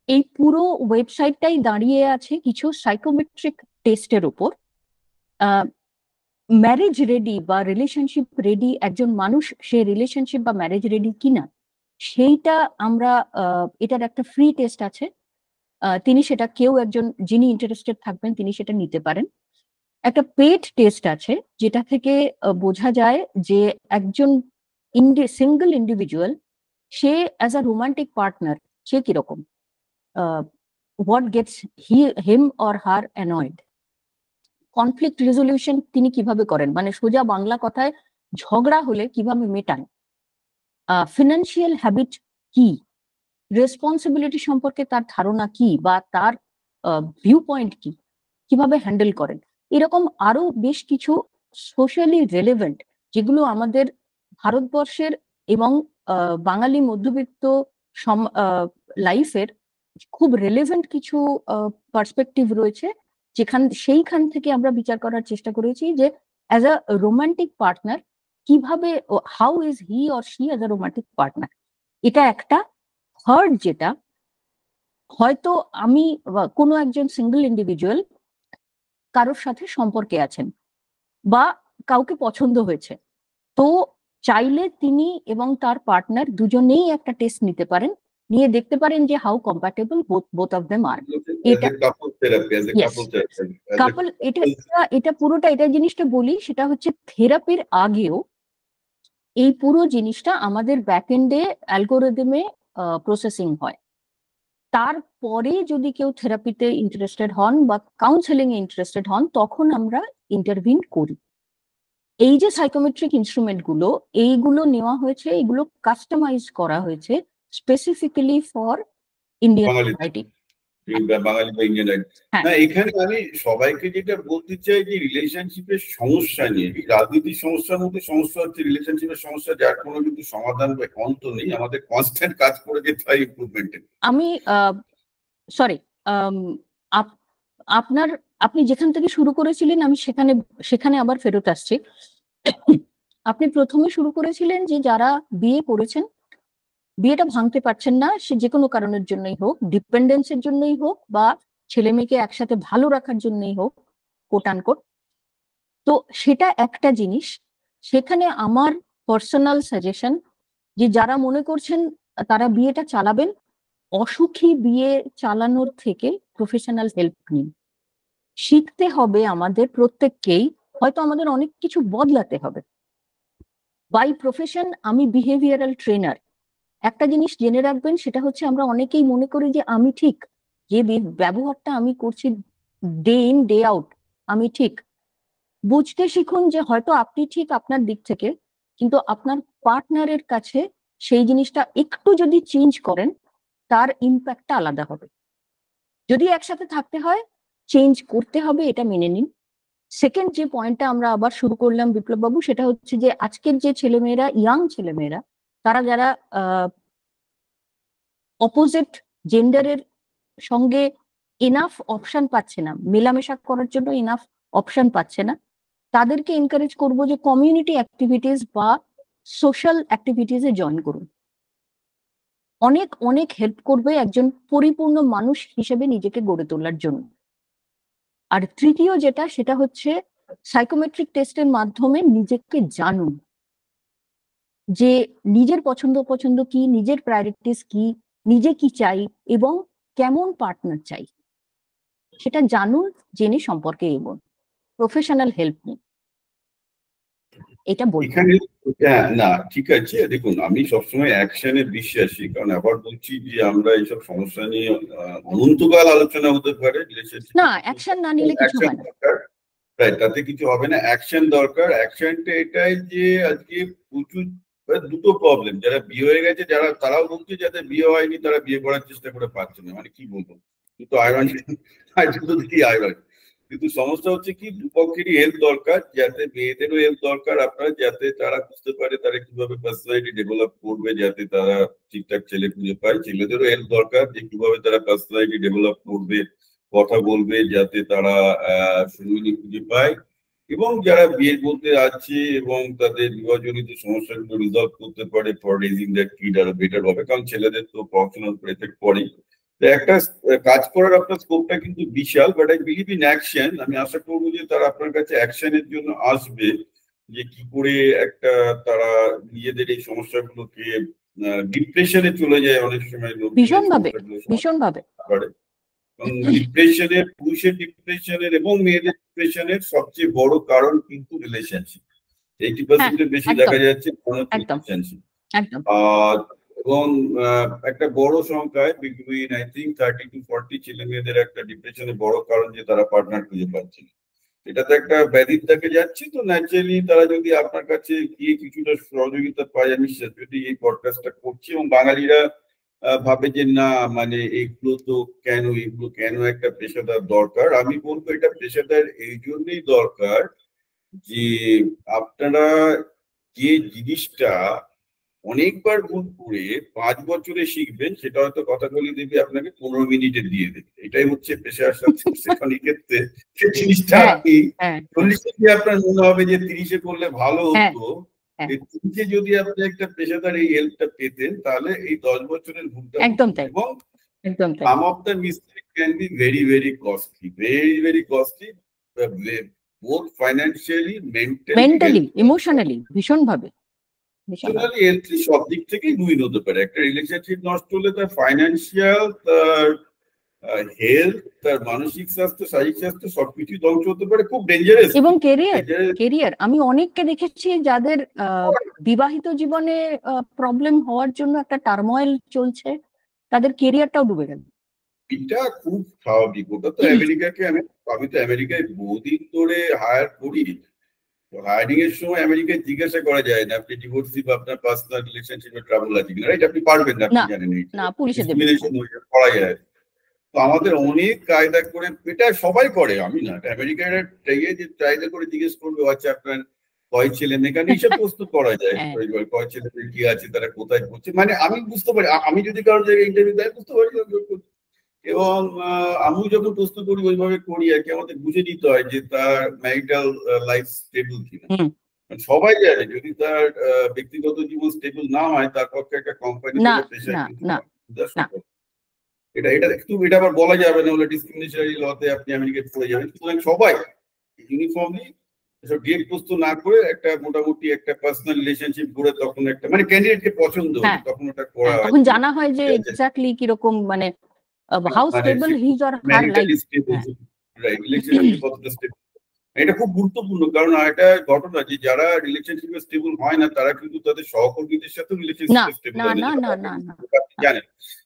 এই পুরো ওয়েবসাইটটাই দাঁড়িয়ে আছে কিছু সাইকোমেট্রিক টেস্টের উপর। ম্যারেজ রেডি বা রিলেশনশিপ রেডি একজন মানুষ, সে রিলেশনশিপ বা ম্যারেজ রেডি কিনা, সেইটা আমরা এটার একটা ফ্রি টেস্ট আছে। তিনি সেটা, কেউ একজন যিনি ইন্টারেস্টেড থাকবেন তিনি সেটা নিতে পারেন। একটা পেড টেস্ট আছে, যেটা থেকে বোঝা যায় যে একজন সিঙ্গেল ইন্ডিভিজুয়াল, সে অ্যাজ আ রোমান্টিক পার্টনার সে কিরকম, what gets him or her annoyed, conflict resolution তিনি কিভাবে করেন, মানে সোজা বাংলা কথায় ঝগড়া হলে কিভাবে মেটান, ফিনান্সিয়াল হ্যাবিট কি, রেসপন্সিবিলিটি সম্পর্কে তার ধারণা কি বা তার ভিউ পয়েন্ট কি, কিভাবে হ্যান্ডেল করেন। এরকম আরো বেশ কিছু সোশ্যালি রেলেভেন্ট, যেগুলো আমাদের ভারতবর্ষের এবং বাঙালি মধ্যবিত্ত লাইফের খুব রেলেভেন্ট কিছু পার্সপেক্টিভ রয়েছে, সেইখান থেকে আমরা বিচার করার চেষ্টা করেছি যে অ্যাজ আ রোমান্টিক পার্টনার কিভাবে, how is he or she as a romantic partner. এটা একটা। থার্ড যেটা, হয়তো আমি কোনো একজন সিঙ্গেল ইন্ডিভিজুয়াল কারোর সাথে সম্পর্কে আছেন বা কাউকে পছন্দ হয়েছে, তো চাইলে তিনি এবং তার পার্টনার দুজনেই একটা টেস্ট নিতে পারেন, নিয়ে দেখতে পারেন যে how compatible both of them are. এটা কাপল, এটা পুরোটা, এটা জিনিসটা বলি, সেটা হচ্ছে থেরাপির আগেও এই পুরো জিনিসটা আমাদের ব্যাকএন্ডে অ্যালগোরিদমে প্রসেসিং হয়। তারপরে যদি কেউ থেরাপিতে ইন্টারেস্টেড হন বা কাউন্সেলিং এ ইন্টারেস্টেড হন, তখন আমরা ইন্টারভিন করি। এই যে সাইকোমেট্রিক ইনস্ট্রুমেন্ট গুলো, এইগুলো নেওয়া হয়েছে, এগুলো কাস্টমাইজ করা হয়েছে স্পেসিফিক্যালি ফর ইন্ডিয়ান সোসাইটি, বাঙালি বা ইন্ডিয়ান। না, এখানে আমি সবাইকে যেটা বলতে চাই যে রিলেশনশিপের সমস্যা নিয়ে, রাজনীতির সমস্যার মধ্যে সমস্যা হচ্ছে রিলেশনশিপের সমস্যা, যার কোনো কিন্তু সমাধান বা অন্ত নেই। আমাদের কনস্ট্যান্ট কাজ করে যেতে হয় ইমপ্রুভমেন্টে। আমি সরি, আপনি যেখান থেকে শুরু করেছিলেন আমি সেখানে আবার ফেরত আসছি। আপনি প্রথমে শুরু করেছিলেন যে যারা বিয়ে করেছেন, বিয়েটা ভাঙতে পারছেন না, সে যে কোনো কারণের জন্যই হোক, ডিপেন্ডেন্সের জন্যই হোক বা ছেলে মেয়েকে একসাথে ভালো রাখার জন্যই হোক, কোট আনকোট। তো সেটা একটা জিনিস। সেখানে আমার পার্সোনাল সাজেশন যে যারা মনে করছেন তারা বিয়েটা চালাবেন, অসুখী বিয়ে চালানোর থেকে প্রফেশনাল হেল্প নিন। শিখতে হবে আমাদের প্রত্যেককেই, হয়তো আমাদের অনেক কিছু বদলাতে হবে। বাই প্রফেশন আমি বিহেভিয়ারাল ট্রেনার। একটা জিনিস জেনে রাখবেন, সেটা হচ্ছে আমরা অনেকেই মনে করি যে আমি ঠিক, যে ব্যবহারটা আমি করছি ডে ইন ডে আউট আমি ঠিক। বুঝতে শিখুন যে হয়তো আপনি ঠিক আপনার দিক থেকে, কিন্তু আপনার পার্টনারের কাছে সেই জিনিসটা একটু যদি চেঞ্জ করেন, তার ইম্প্যাক্টটা আলাদা হবে। যদি একসাথে থাকতে হয়, চেঞ্জ করতে হবে, এটা মেনে নিন। সেকেন্ড যে পয়েন্টটা আমরা আবার শুরু করলাম বিপ্লব বাবু, সেটা হচ্ছে যে আজকের যে ছেলেমেয়েরা, ইয়াং ছেলেমেয়েরা, তারা যারা অপোজিট জেন্ডারের সঙ্গে এনাফ অপশন পাচ্ছে না, মেলামেশা করার জন্য এনাফ অপশন পাচ্ছে না, তাদেরকে এনকারেজ করবো যে কমিউনিটি অ্যাক্টিভিটিস বা সোশ্যাল অ্যাক্টিভিটিসে জয়েন করুন। অনেক অনেক হেল্প করবে একজন পরিপূর্ণ মানুষ হিসেবে নিজেকে গড়ে তোলার জন্য। আর তৃতীয় যেটা, সেটা হচ্ছে সাইকোমেট্রিক টেস্টের মাধ্যমে নিজেকে জানুন, যে নিজের পছন্দ কি, নিজের প্রায়োরিটিস কি, নিজে কি চাই এবং কেমন পার্টনার চাই, সেটা জানুন, জেনে সম্পর্কে এগোন, প্রফেশনাল হেল্প নিন। এটা বলবো। না, ঠিক আছে, দেখুন আমি সবসময় অ্যাকশনে বিশ্বাসী, কারণ আবার বলছি যে আমরা এইসব সমস্যা নিয়ে অনন্তকাল আলোচনা হতে পারে। না, অ্যাকশন না নিলে কিছু হয় না, তাতে কিছু হবে না। অ্যাকশন দরকার। অ্যাকশনটা এটাই যে আজকে প্রচুর দুটো প্রবলেম, যারা বিয়ে হয়ে গেছে, তারাও বলছে যাদের বিয়ে হয়নি তারা বিয়ে করার চেষ্টা করে পাচ্ছে না। মানে কি বলবো, কিন্তু কিন্তু সমস্যা হচ্ছে কি, দুপক্ষেরই হেল্প দরকার, যাতে মেয়েদেরও হেল্প দরকার আপনার, যাতে তারা বুঝতে পারে তারা কিভাবে পার্সোনালিটি ডেভেলপ করবে, যাতে তারা ঠিকঠাক ছেলে খুঁজে পায়। ছেলেদেরও হেল্প দরকার, যে কিভাবে তারা পার্সোনালিটি ডেভেলপ করবে, কথা বলবে, যাতে তারা সঙ্গিনী খুঁজে পায়। এবং যারা বিয়ে করতে আছে এবং তাদের বিবাহজনিত সমস্যাগুলো রিজলভ করতে পারে ফর রেজিং দ্যাট কিড আরো বেটার হবে, কারণ ছেলেদের তো পড়াশোনার উপর এফেক্ট পড়েই। একটা কাজ করার আপনার স্কোপটা কিন্তু বিশাল, but I believe in action. আমি আশা করবো যে তারা আপনার কাছে অ্যাকশনের জন্য আসবে, যে কি করে একটা তারা নিজেদের এই সমস্যাগুলোকে, ডিপ্রেশনে চলে যায় অনেক সময় লোক, ভীষণভাবে। ডিপ্রেশনের, পুরুষের ডিপ্রেশনের এবং মেয়েদের ডিপ্রেশনের সবচেয়ে বড় কারণ কিন্তু রিলেশনশিপ। 80% বেশি দেখা যাচ্ছে রিলেশনশিপ। এবং একটা বড় সংখ্যায় বিটুইন আই থিঙ্ক 30 to 40 ছেলে মেয়েদের একটা ডিপ্রেশনের বড় কারণ যে তারা পার্টনার খুঁজে পাচ্ছে না। এটা তো একটা ব্যাধির থেকে যাচ্ছে। তো ন্যাচারালি তারা যদি আপনার কাছে গিয়ে কিছুটা সহযোগিতা পায়, আমি যদি এই পডকাস্টটা করছি, এবং বাঙালিরা ভাবে যে না মানে এগুলো কেন একটা পেশাদার দরকার। আমি বলবো এটা পেশাদার এই জন্যই দরকার যে আপনারা যে জিনিসটা অনেকবার ভুল করে 5 বছরে শিখবেন সেটা হয়তো কথাগুলি দেবে আপনাকে 15 মিনিটে দিয়ে দেবে। এটাই হচ্ছে পেশার সাথে শেখানোর ক্ষেত্রে সেই জিনিসটা আপনি 40-এ গিয়ে আপনার মনে হবে যে 30-এ করলে ভালো হতো। 30-এ যদি আপনি একটা পেশাদার এই হেল্পটা পেতেন তাহলে এই 10 বছরের ভুলটা একদম তাই, এবং একদম তাই। some of the mistake can be very very costly, very very costly, both financially, mentally, emotionally, ভীষণ ভাবে সব দিক থেকেই রুইন হতে পারে। একটা রিলেশনশিপ নষ্ট হলে তার ফাইন্যান্সিয়াল, তার হেলথ, তার মানসিক স্বাস্থ্য, শারীরিক স্বাস্থ্য সবকিছুই ধ্বংস হতে পারে। খুব ডেঞ্জারাস। এবং কেরিয়ার আমি অনেককে দেখেছি যাদের বিবাহিত জীবনে প্রবলেম হওয়ার জন্য একটা টার্মোয়েল চলছে, তাদের কেরিয়ারটাও ডুবে গেল। এটা খুব স্বাভাবিক। ওটা তো আমেরিকাকে আমি তো আমেরিকায় বহুদিন ধরে হায়ার করি। হায়ারিং এর সময় আমেরিকায় জিজ্ঞাসা করা যায় না আপনি ডিভোর্সি বা আপনার পার্সোনাল রিলেশনশিপে ট্রাবল আছে কিনা, রাইট? আপনি পারবেন না, আপনি জানেন না, পুলিশে ডিসক্রিমিনেশন করা যায়। তো আমাদের অনেক কায়দা করে, এটা সবাই করে, আমি না, আমেরিকার যে কায়দা করে জিজ্ঞেস করবে আচ্ছা আপনার কয় ছেলে মেয়ে, কারণ এইসব প্রস্তুত করা যায় কয় ছেলে মেয়ে কি আছে, তারা কোথায় পড়ছে, মানে আমি বুঝতে পারি। আমি যদি কারোর জায়গায় ইন্টারভিউ দেয় বুঝতে পারি। এবং আমি যখন প্রস্তুত করি ওইভাবে করি আর কি। আমাদের বুঝে নিতে হয় যে তার ম্যারিটাল লাইফ স্টেবল কিনা। সবাই জানে যদি তার ব্যক্তিগত জীবন স্টেবল না হয় তার পক্ষে একটা কোম্পানি এটা আবার বলা যাবে না, বলে ডিসক্রিমিনেশনারি লতে আপনি আমেরিকায় পড়ে যাবেন। সুতরাং সবাই ইউনিফর্মলি ডিরেক্ট প্রস্তুত না করে একটা মোটামুটি একটা পার্সোনাল রিলেশনশিপ গড়ে তখন একটা মানে ক্যান্ডিডেটকে পছন্দ তখন ওটা করা হয়, তখন জানা হয় যে এক্স্যাক্টলি কিরকম মানে how stable his or her life, relationship কতটা স্টেবল। এটা খুব গুরুত্বপূর্ণ, কারণ এটা ঘটনা যে যারা রিলেশনশিপে স্টেবল হয় না তারা কিন্তু তাদের সহকর্মীদের সাথে রিলেশনশিপে স্টেবল হয় না। আপনি জানেন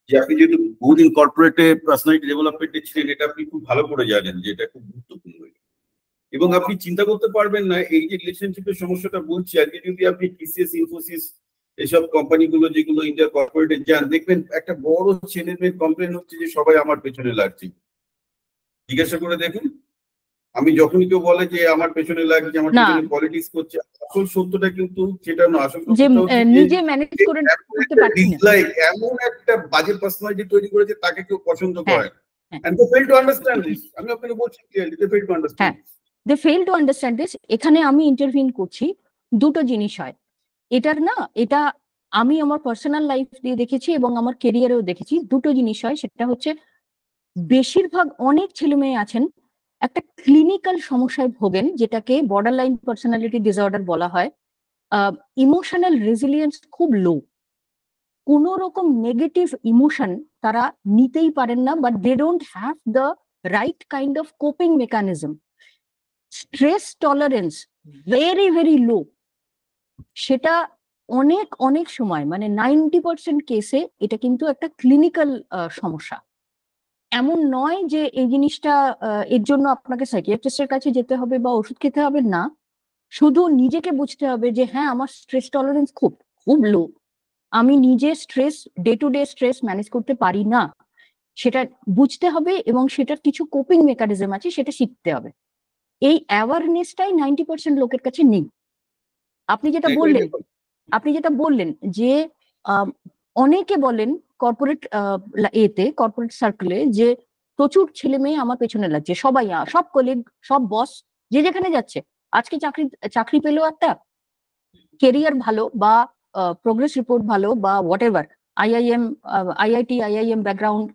যে আপনি যেহেতু বহুদিন কর্পোরেটে পার্সোনালিটি ডেভেলপমেন্টে ছিলেন, এটা আপনি খুব ভালো করে জানেন যে এটা খুব গুরুত্বপূর্ণ। এবং আপনি চিন্তা করতে পারবেন না এই যে রিলেশনশিপের সমস্যাটা বলছি, আজকে যদি আপনি টিসিএস, ইনফোসিস এসব কোম্পানিগুলো যেগুলো ইন্ডিয়া কর্পোরেটে যান, দেখবেন একটা বড় ছেলে মেয়ের কমপ্লেন হচ্ছে যে সবাই আমার পেছনে লাগছে। জিজ্ঞাসা করে দেখুন, আমি যখনই কেউ বলে যে আমার পেছনে লাগছে, আমার পেছনে পলিটিক্স করছে, আসল সত্যটা কিন্তু সেটা না। আসল সত্যটা নিজে ম্যানেজ করতে পারছি না, এমন একটা বাজে পার্সোনালিটি তৈরি করেছে তাকে কেউ পছন্দ করে। And they fail to understand this. আমি আপনাকে বলছি clearly, they fail to understand this. They fail to understand this. এখানে আমি ইন্টারভিউ করছি, দুটো জিনিস হয় এটা আমি আমার পার্সোনাল লাইফ দিয়ে দেখেছি এবং আমার কেরিয়ারেও দেখেছি। দুটো জিনিস হয়, সেটা হচ্ছে বেশিরভাগ অনেক ছেলে মেয়ে আছেন একটা ক্লিনিক্যাল সমস্যায় ভোগেন, যেটাকে বর্ডার লাইন পার্সোনালিটি ডিসঅর্ডার বলা হয়। ইমোশনাল রেজিলিয়েন্স খুব লো, কোনো রকম নেগেটিভ ইমোশন তারা নিতেই পারেন না, but they don't have the right kind of coping mechanism. Stress tolerance very very low. সেটা অনেক সময় মানে 90% কেসে এটা কিন্তু একটা ক্লিনিক্যাল সমস্যা। এমন নয় যে এই জিনিসটা এর জন্য আপনাকে সাইকিয়াট্রিস্টের কাছে যেতে হবে বা ওষুধ খেতে হবে, না। শুধু নিজেকে বুঝতে হবে যে হ্যাঁ আমার স্ট্রেস টলারেন্স খুব লো, আমি নিজে stress day to day stress manage করতে পারি না, সেটা বুঝতে হবে এবং সেটার কিছু কোপিং মেকানিজম আছে, সেটা শিখতে হবে। এই অ্যাওয়ারনেসটাই 90% লোকের কাছে নেই। আপনি যেটা বললেন যে অনেকে বলেন কর্পোরেট সার্কেলে যে প্রচুর ছেলে মেয়ে আমার পেছনে লাগছে, সবাই, সব কলিগ, সব বস যে যেখানে যাচ্ছে, আজকে চাকরি পেলো, একটা কেরিয়ার ভালো বা প্রোগ্রেস রিপোর্ট ভালো বা হোয়াট এভার, আইআইএম ব্যাকগ্রাউন্ড,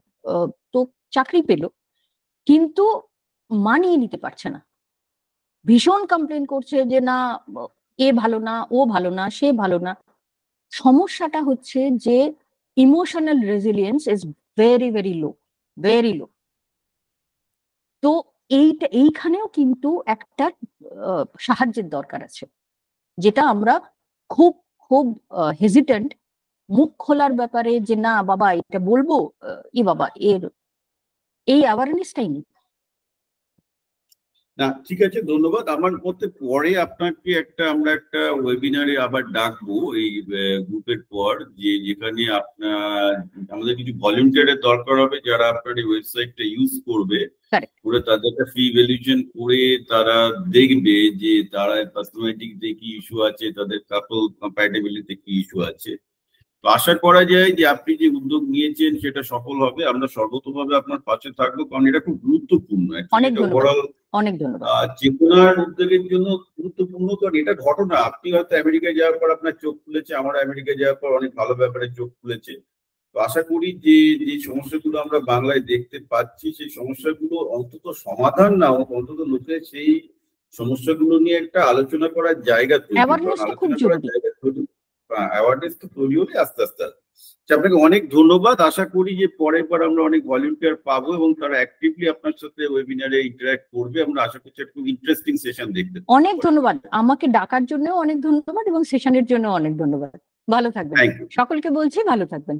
তো চাকরি পেল, কিন্তু মানিয়ে নিতে পারছে না, ভীষণ কমপ্লেন করছে যে না এ ভালো না, ও ভালো না, সে ভালো না। সমস্যাটা হচ্ছে যে emotional resilience is very very low, very low. তো এইখানেও কিন্তু একটা সাহায্যের দরকার আছে, যেটা আমরা খুব খুব হেজিটেন্ট মুখ খোলার ব্যাপারে, যে না বাবা এটা বলবো, বাবা এই অ্যাওয়ারনেসটাই নেই। না, ঠিক আছে, ধন্যবাদ। আমার মতে পরে আপনাকে আমরা একটা ওয়েবিনারে আবার ডাকবো এই গ্রুপের পর, যেখানে আমাদের কিছু ভলেন্টিয়ারের দরকার হবে যারা আপনার এই ওয়েবসাইটটা ইউজ করবে, করে তাদের একটা ফ্রি ভ্যালুয়েশন করে তারা দেখবে যে তারা পার্সোনালিটিতে কি ইস্যু আছে, তাদের কাপল কম্প্যাটিবিলিটিতে কি ইস্যু আছে। তো আশা করা যায় যে আপনি যে উদ্যোগ নিয়েছেন সেটা সফল হবে। আমরা সর্বতভাবে আপনার পাশে থাকবো, কারণ এটা খুব গুরুত্বপূর্ণ। অনেক ধন্যবাদ। চেতনার উদ্যোগের জন্য গুরুত্বপূর্ণ, কারণ এটা ঘটনা। আপনি হয়তো আমেরিকায় যাওয়ার পর আপনার চোখ খুলেছে, আমার আমেরিকায় যাওয়ার পর অনেক ভালো ব্যাপারে চোখ খুলেছে। তো আশা করি যে যে সমস্যাগুলো আমরা বাংলায় দেখতে পাচ্ছি সেই সমস্যাগুলো অন্তত সমাধান না হোক, অন্তত লোকের সেই সমস্যাগুলো নিয়ে একটা আলোচনা করার জায়গা তৈরি, অ্যাওয়ারনেস তো তৈরি হলে আস্তে আস্তে। আপনাকে অনেক ধন্যবাদ। আশা করি যে পরের বার আমরা অনেক ভলেন্টিয়ার পাবো এবং তারা অ্যাক্টিভলি আপনার সাথে ওয়েবিনারে ইন্টারঅ্যাক্ট করবে। আমরা আশা করছি একটু ইন্টারেস্টিং সেশন দেখতে। অনেক ধন্যবাদ, আমাকে ডাকার জন্য অনেক ধন্যবাদ এবং সেশনের জন্য অনেক ধন্যবাদ। ভালো থাকবেন, সকলকে বলছি ভালো থাকবেন।